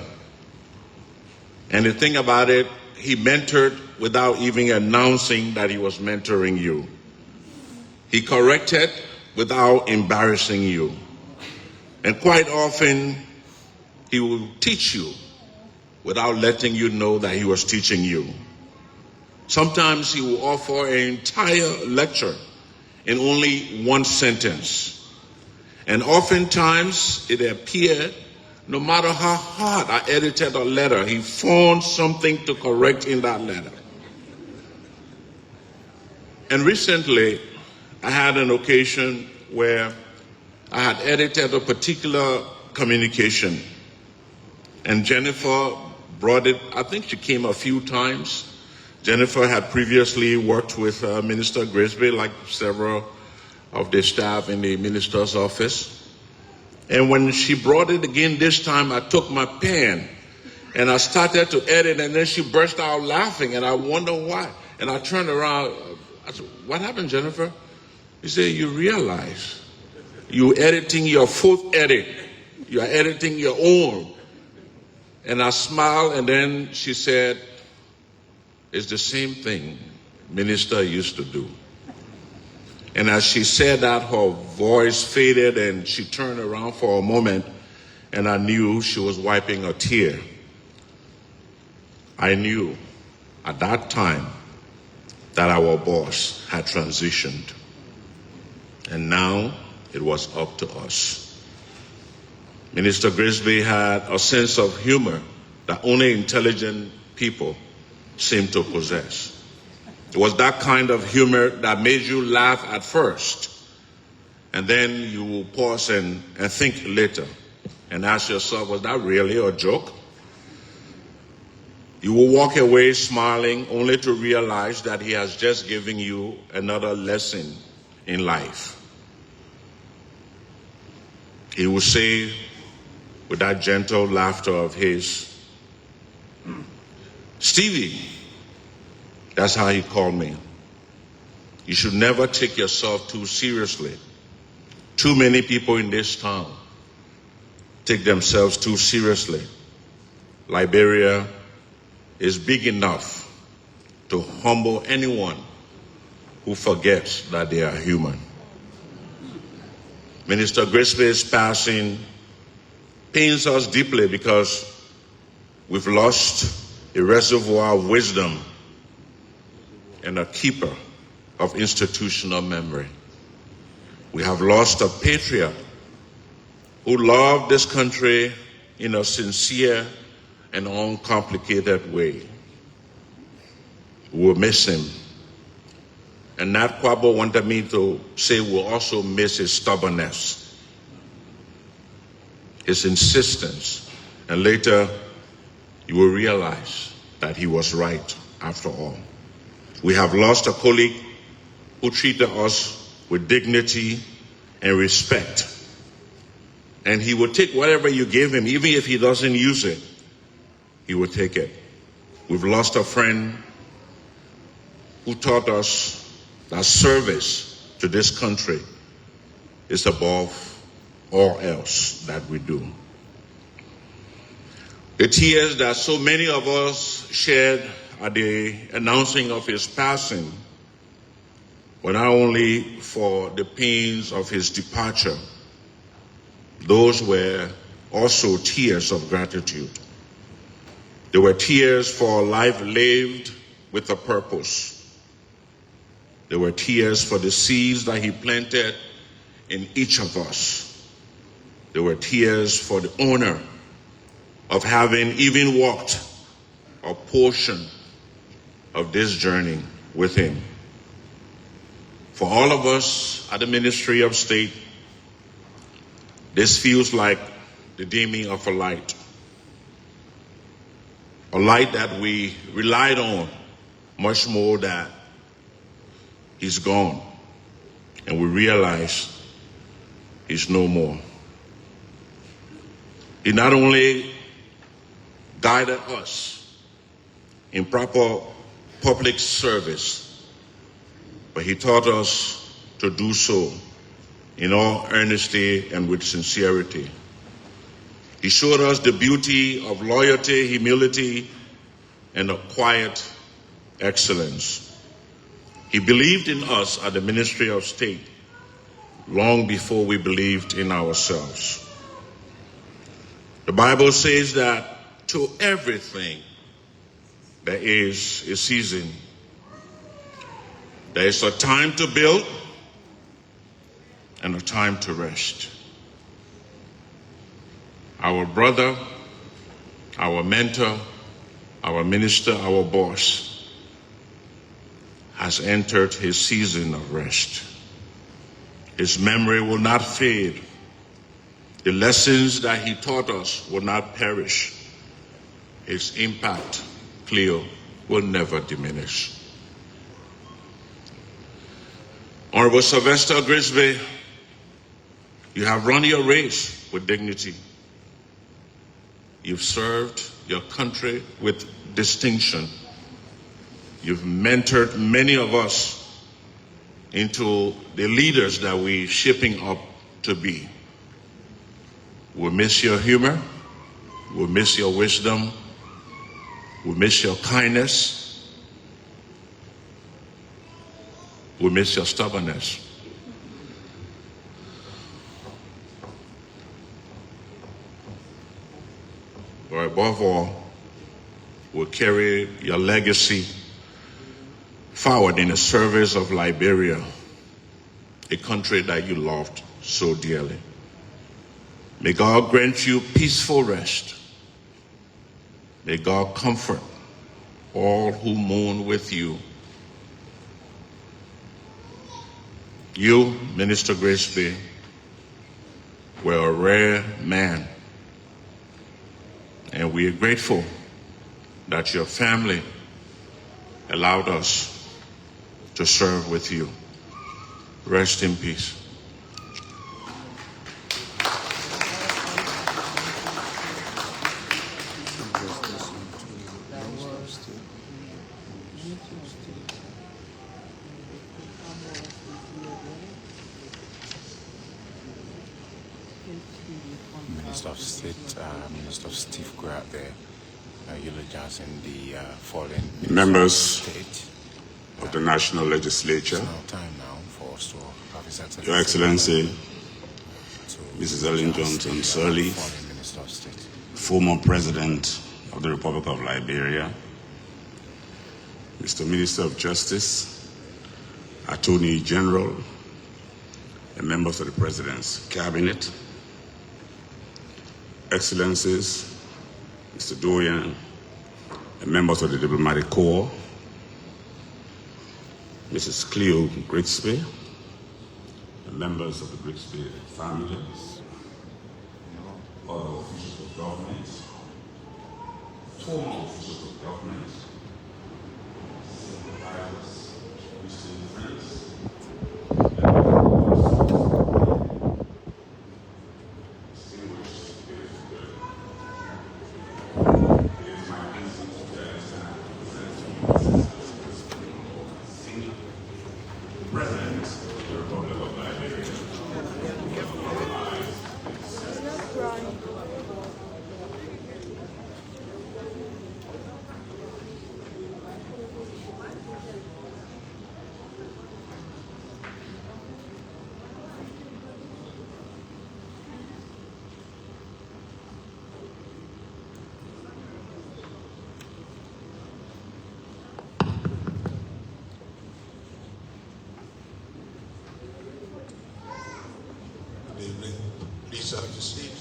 And the thing about it, he mentored without even announcing that he was mentoring you. He corrected without embarrassing you. And quite often, he will teach you without letting you know that he was teaching you. Sometimes he will offer an entire lecture in only one sentence. And oftentimes, it appeared, no matter how hard I edited a letter, he found something to correct in that letter. And recently, I had an occasion where I had edited a particular communication, and Jennifer brought it. I think she came a few times. Jennifer had previously worked with Minister Grigsby, like several of the staff in the minister's office. And when she brought it again this time, I took my pen and I started to edit, and then she burst out laughing, and I wondered why. And I turned around. I said, "What happened, Jennifer?" He said, "You realize you're editing your fourth edit. You're editing your own." And I smiled, and then she said, "It's the same thing Minister used to do." And as she said that, her voice faded, and she turned around for a moment, and I knew she was wiping a tear. I knew at that time that our boss had transitioned. And now it was up to us. Minister Grigsby had a sense of humor that only intelligent people seem to possess. It was that kind of humor that made you laugh at first, and then you will pause and think later and ask yourself, was that really a joke? You will walk away smiling only to realize that he has just given you another lesson in life. He will say with that gentle laughter of his, "Stevie," that's how he called me, "you should never take yourself too seriously. Too many people in this town take themselves too seriously. Liberia is big enough to humble anyone who forgets that they are human." Minister Grigsby's passing pains us deeply because we've lost a reservoir of wisdom and a keeper of institutional memory. We have lost a patriot who loved this country in a sincere and uncomplicated way. We'll miss him. And Nat Kwabo wanted me to say we'll also miss his stubbornness, his insistence, and later you will realize that he was right after all. We have lost a colleague who treated us with dignity and respect. And he would take whatever you gave him, even if he doesn't use it, he would take it. We've lost a friend who taught us that service to this country is above all else that we do. The tears that so many of us shared at the announcing of his passing were not only for the pains of his departure, those were also tears of gratitude. They were tears for a life lived with a purpose. There were tears for the seeds that he planted in each of us. There were tears for the honor of having even walked a portion of this journey with him. For all of us at the Ministry of State, this feels like the dimming of a light that we relied on much more that he's gone, and we realize he's no more. He not only guided us in proper public service, but he taught us to do so in all earnesty and with sincerity. He showed us the beauty of loyalty, humility, and a quiet excellence. He believed in us at the Ministry of State long before we believed in ourselves. The Bible says that to everything there is a season. There is a time to build and a time to rest. Our brother, our mentor, our minister, our boss has entered his season of rest. His memory will not fade. The lessons that he taught us will not perish. His impact, Cleo, will never diminish. Honorable Sylvester Grigsby, you have run your race with dignity. You've served your country with distinction. You've mentored many of us into the leaders that we're shaping up to be. We'll miss your humor. We'll miss your wisdom. We'll miss your kindness. We'll miss your stubbornness. But above all, we'll carry your legacy forward in the service of Liberia, a country that you loved so dearly. May God grant you peaceful rest. May God comfort all who mourn with you. You, Minister Grigsby, were a rare man, and we are grateful that your family allowed us to serve with you. Rest in peace.
Minister of State, Minister of Steve Grab there, eulogizing the fallen
members
State.
of the National Legislature,
It's now time now for us to have His Excellency,
Your Excellency, Mrs. Ellen Johnson Sirleaf,
fallen Minister of State.
former President of the Republic of Liberia, Mr. Minister of Justice, Attorney General, and members of the President's Cabinet, Excellencies, Mr. Doyen, and members of the Diplomatic Corps, Mrs. Cleo Grigsby, and members of the Grigsby family, other officials of government, former officials of government, sympathizers, Christian friends,
Please have your seat.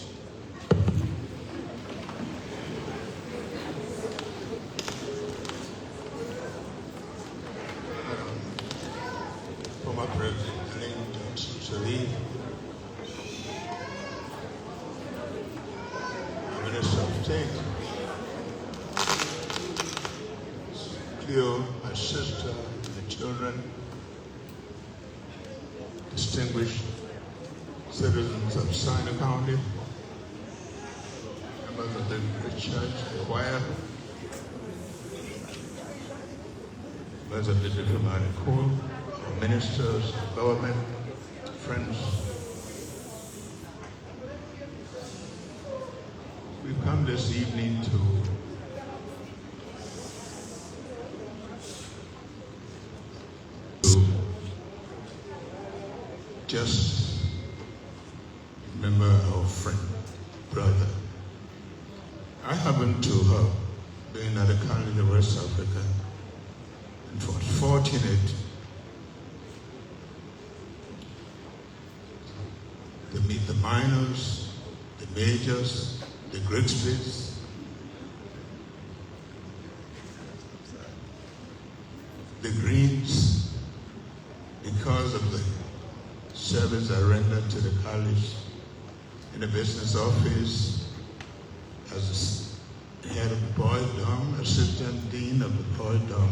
Former President Ellen Johnson Sirleaf, Minister of State, Cleo, my sister, and the children, distinguished citizens of Sinkor County, members of the Nagbe Church, choir, members of the Diplomatic Corps, ministers, government, friends. We've come this evening to just remember our friend, brother. I happen to have been at the college of West Africa and was fortunate to meet the minors, the majors, the Grigsbys, the Greens, because of the service I rendered to the college in the business office as head of the Boys Dorm, assistant dean of the Boys Dorm.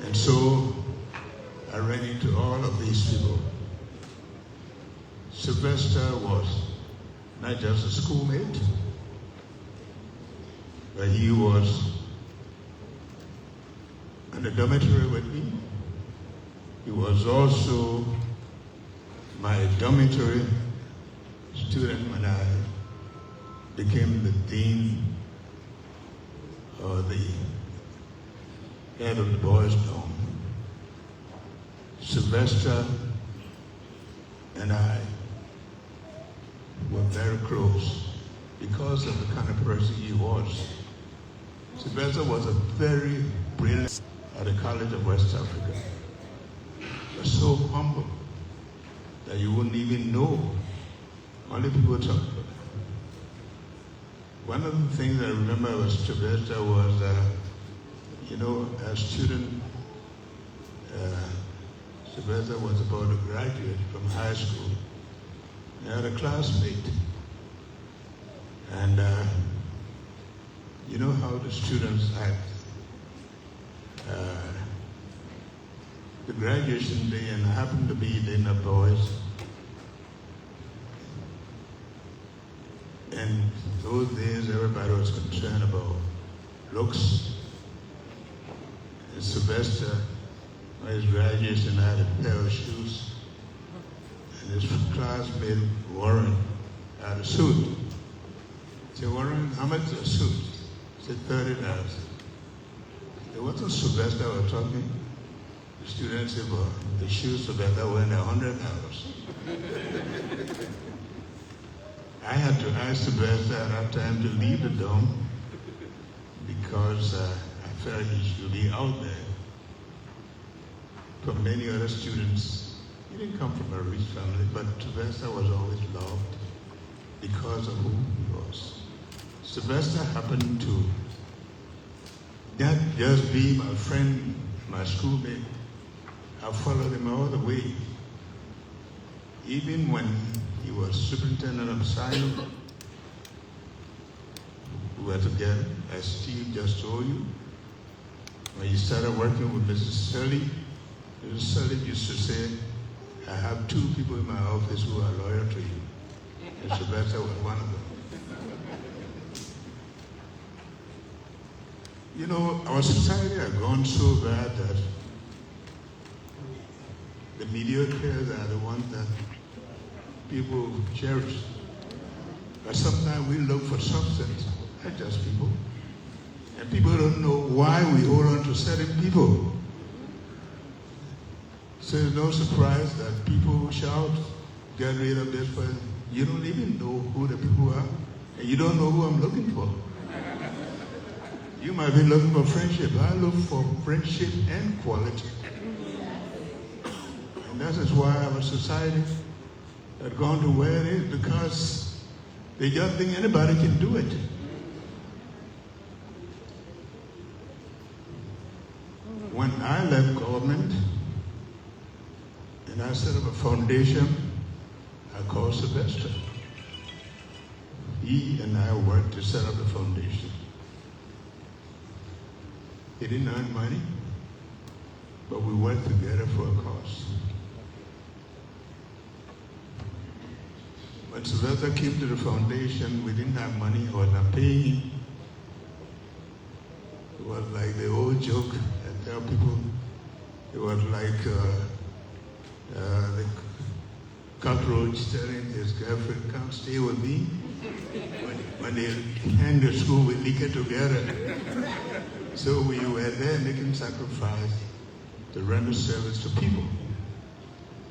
And so I ran into all of these people. Sylvester was not just a schoolmate, but he was in the dormitory with me. He was also my dormitory student when I became the dean or the head of the boys' dorm. Sylvester and I were very close because of the kind of person he was. Sylvester was a very brilliant at the College of West Africa. He was so humble that you wouldn't even know. Only people talk about it. One of the things I remember about Sylvester was, as student, Sylvester was about to graduate from high school. I had a classmate, and you know how the students act. The graduation day, and happened to be the dinner boys. And those days, everybody was concerned about looks. And Sylvester, on his graduation, had a pair of shoes. And his classmate, Warren, had a suit. I said, Warren, how much is a suit? He said, $30. It wasn't Sylvester was talking. The students said, well, the shoes Sylvester were $100. I had to ask Sylvester at that time to leave the dorm because I felt he should be out there. For many other students, he didn't come from a rich family, but Sylvester was always loved because of who he was. Sylvester happened to not just be my friend, my schoolmate. I followed him all the way. Even when he was superintendent of asylum, we were together, as Steve just told you. When he started working with Mrs. Sully, Mrs. Sully used to say, I have 2 people in my office who are loyal to you. And Sylvester was one of them. You know, our society has gone so bad that the mediocres are the ones that people cherish. But sometimes we look for substance, not just people. And people don't know why we hold on to certain people. So it's no surprise that people shout, get rid of this person. You don't even know who the people are, and you don't know who I'm looking for. You might be looking for friendship. I look for friendship and quality. And that is why our society has gone to where it is, because they just think anybody can do it. When I left government and I set up a foundation, I called Sylvester. He and I worked to set up the foundation. He didn't earn money, but we worked together for a cause. When Sylvester came to the foundation, we didn't have money, I was not paying him. It was like the old joke I tell people. It was like the cockroach telling his girlfriend, come stay with me. When
when they hang the school, we lick it together. So we were there making sacrifice to render service to people.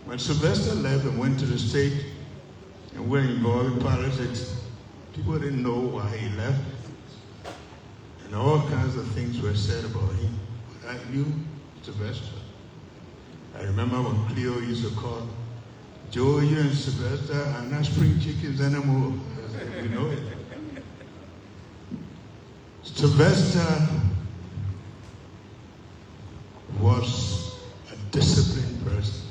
When Sylvester left and went to the state and were involved in politics, people didn't know why he left. And all kinds of things were said about him. But I knew Sylvester. I remember when Cleo used to call, Joe, you and Sylvester are not spring chickens anymore. I said, you know it. Sylvester was a disciplined person.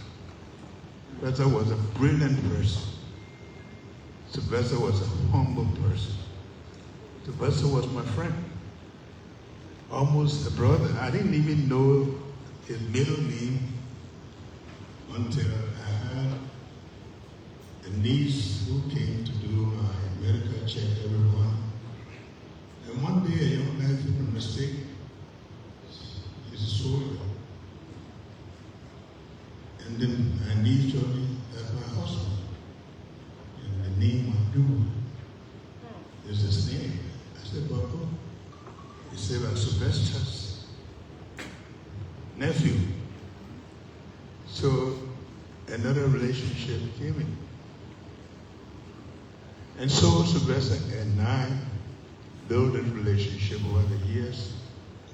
Sylvester was a brilliant person. Sylvester was a humble person. Sylvester was my friend. Almost a brother. I didn't even know his middle name until I had a niece who came to do my medical check every month. And one day a young man made a mistake. He's a soldier. And then my niece told me that's my husband. And the name Abdul is his name. I said, but who? He said, well, Sylvester's nephew. So another relationship came in. And so Sylvester and I built a relationship over the years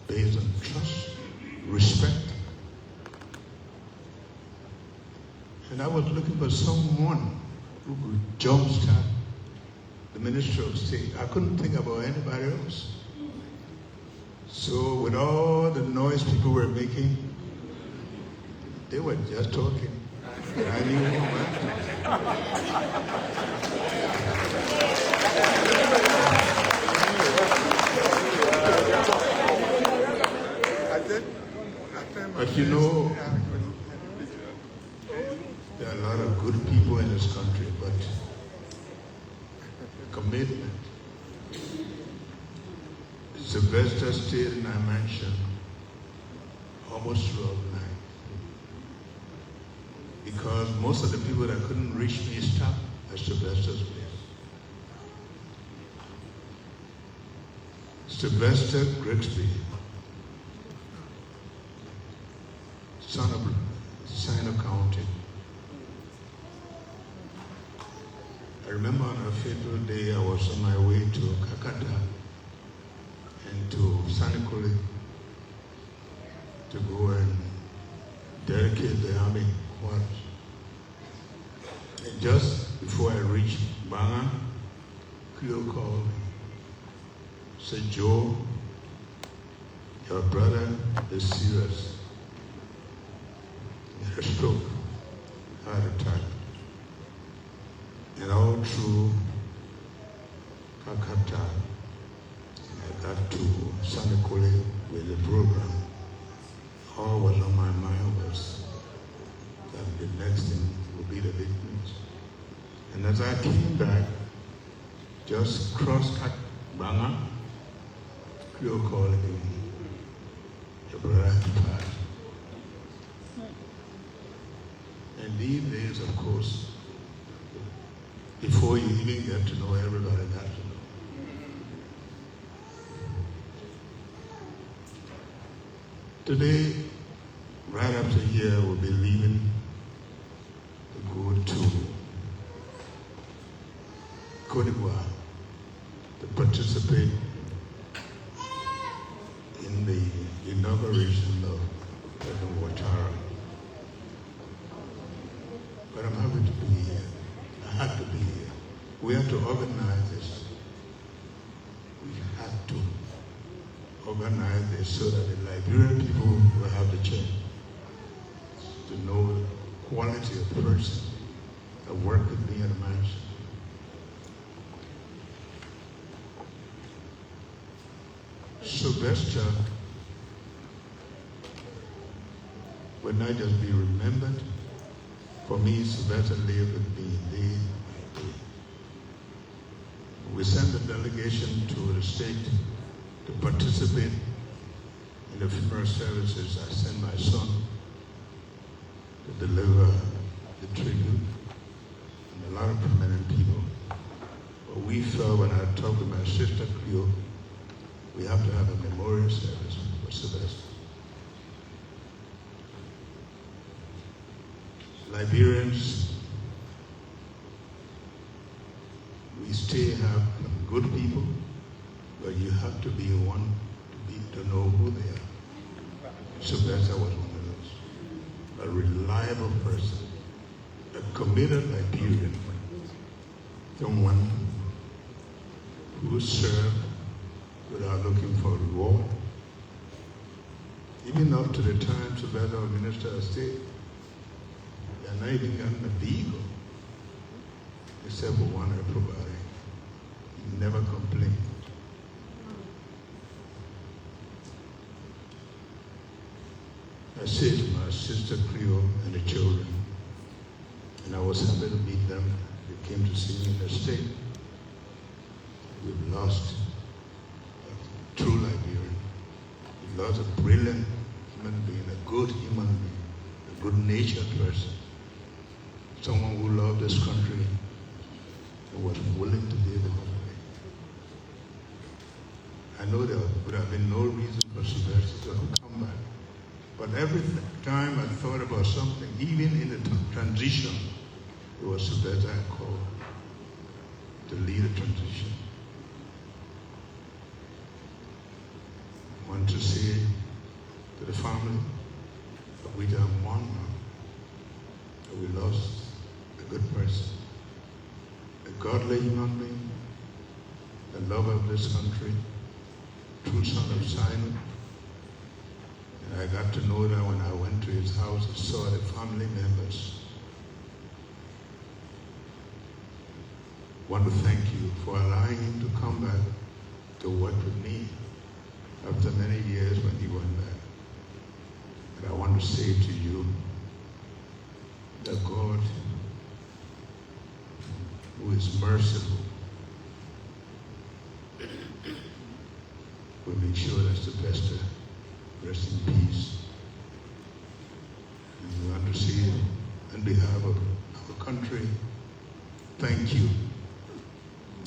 based on trust, respect. And I was looking for someone who could jumpstart the Ministry of State. I couldn't think about anybody else. So with all the noise people were making, they were just talking. And I knew but you know, there are a lot of good people in this country, but commitment. Sylvester stayed in our mansion almost throughout the night because most of the people that couldn't reach me stopped at Sylvester's place. Sylvester Grigsby, son of Sinkor County. I remember on a fateful day I was on my way to Kakata and to Sinkor to go and dedicate the army quarters. And just before I reached Banga, Cleo called me. Said, Joe, your brother is serious. He had a stroke, heart attack. And all through Kakata, I got to Sinkor with the program. All was on my mind was that the next thing would be the victims. And as I came back, just crossed Banga, Cleo called me, your brother had passed. And these days, of course, before you even get to know everybody, got to know. Today, right after here, we'll be leaving to go to Côte d'Ivoire to participate in the inauguration of President Ouattara. But I'm happy to be here. I have to be here. We have to organize this. We have to organize this so that the Liberian people will have the chance to know the quality of person that worked with me at the mansion. Sylvester will not just be remembered. For me, Sylvester lived with me day by day. We sent a delegation to the state to participate in the funeral services. I sent my son to deliver the tribute, and a lot of prominent people. But we felt when I talked to my sister Cleo, we have to have a memorial service for Sylvester. Liberians, we still have good people, but you have to be one to know who they are. Sylvester was one of those. A reliable person, a committed Liberian, someone who served without looking for reward. Even up to the time Sylvester was Minister of State, he had not even gotten a beagle, except for one I provided. He never complained. I said to my sister Cleo and the children, and I was happy to meet them. They came to see me in the state. We've lost a true Liberian. We've lost a brilliant human being, a good human being, a good-natured person, someone who loved this country and was willing to give it away. I know there would have been no reason for Sylvester to come back, but every time I thought about something, even in the transition, it was Sylvester I called to lead a transition. I want to say to the family that we have one now, that we lost a good person, a godly human being, a lover of this country, true son of Simon. And I got to know that when I went to his house and saw the family members. I want to thank you for allowing him to come back to work with me after many years when he went back. And I want to say to you that God, who is merciful, will make sure that Sylvester rests in peace. And we want to say, on behalf of our country, thank you.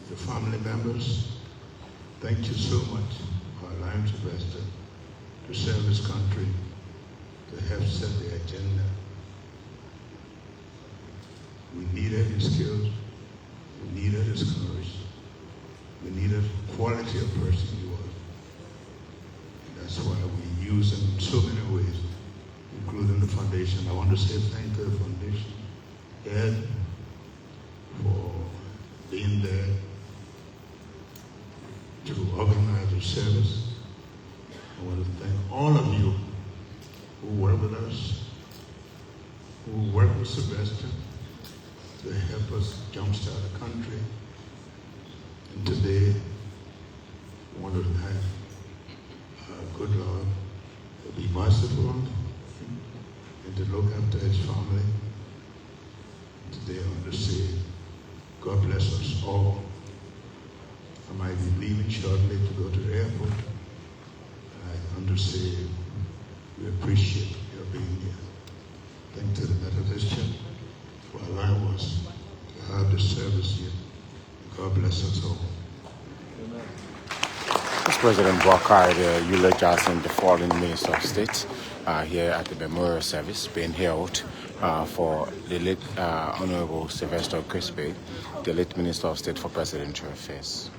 The family members, thank you so much for allowing Sylvester to serve his country, to help set the agenda. We needed his skills, we needed his courage, we needed the quality of person he was. And that's why we use him in so many ways, including the foundation. I want to say thank you to the foundation, Ed, for being there to organize the service. I want to thank all of you who work with us, who work with Sylvester to help us jumpstart the country. And today, I want to have good Lord to be merciful and to look after his family. Today, I want to say, God bless us all. I might be leaving shortly to go to the airport. I want to say we appreciate your being here. Thank you to the Methodist Church for allowing us to have the service here. God bless us all.
This President Boakai, the eulogizing the fallen Minister of State here at the memorial service being held for the late Honorable Sylvester Grigsby, the late Minister of State for Presidential Affairs.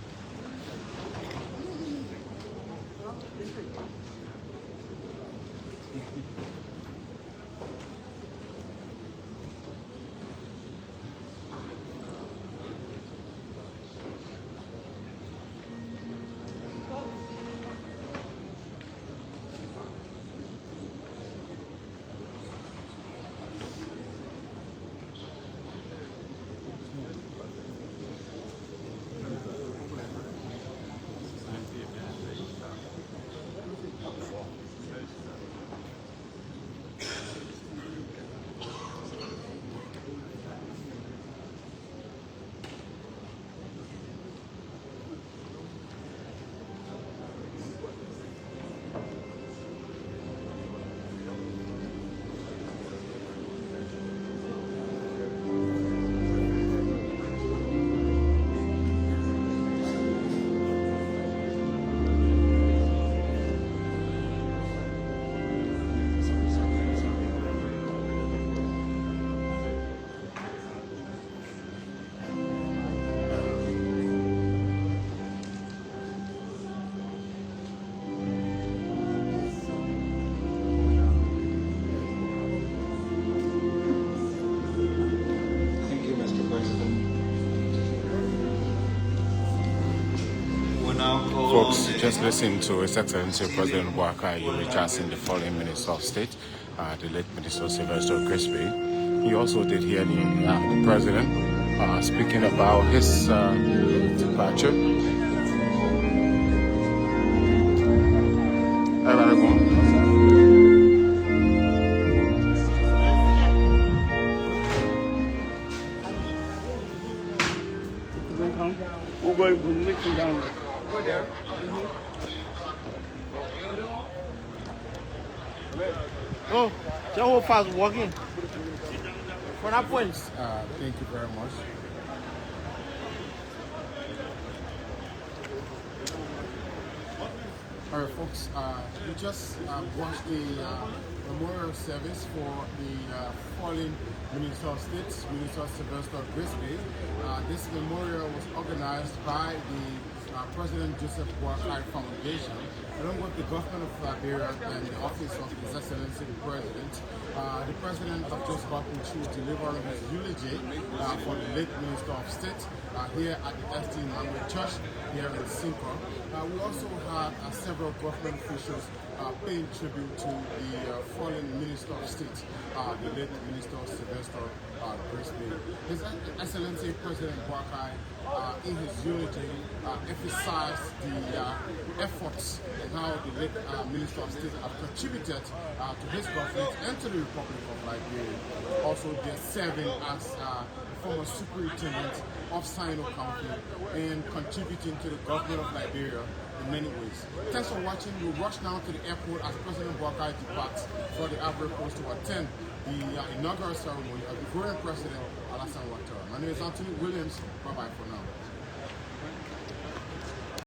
Folks, just listen to His Excellency President Boakai in the fallen Minister of State, the late Minister Sylvester Grigsby. He also did hear the President speaking about his departure.
Oh, so fast walking. For that point.
Thank you very much. All right, folks, we just watched the memorial service for the fallen Minister of State, Minister Sylvester Grigsby. This memorial was organized by the President Joseph Boakai Foundation, along with the government of Liberia and the office of His Excellency the President. The President has just gotten through delivering his eulogy for the late Minister of State here at the Nagbe Church here in Sinkor. We also had several government officials paying tribute to the fallen Minister of State, the late Minister Sylvester Grigsby. His Excellency President Boakai, in his eulogy, emphasized the efforts and how the late Minister of State have contributed to his government and to the Republic of Liberia. Also, they're serving as former superintendent of Sinkor County and contributing to the government of Liberia in many ways. Thanks for watching. We'll rush now to the airport as President Boakai departs for the Ivory Coast to attend the inaugural ceremony of the Ivorian President Alassane Ouattara. My name is Anthony Williams. Bye-bye for now.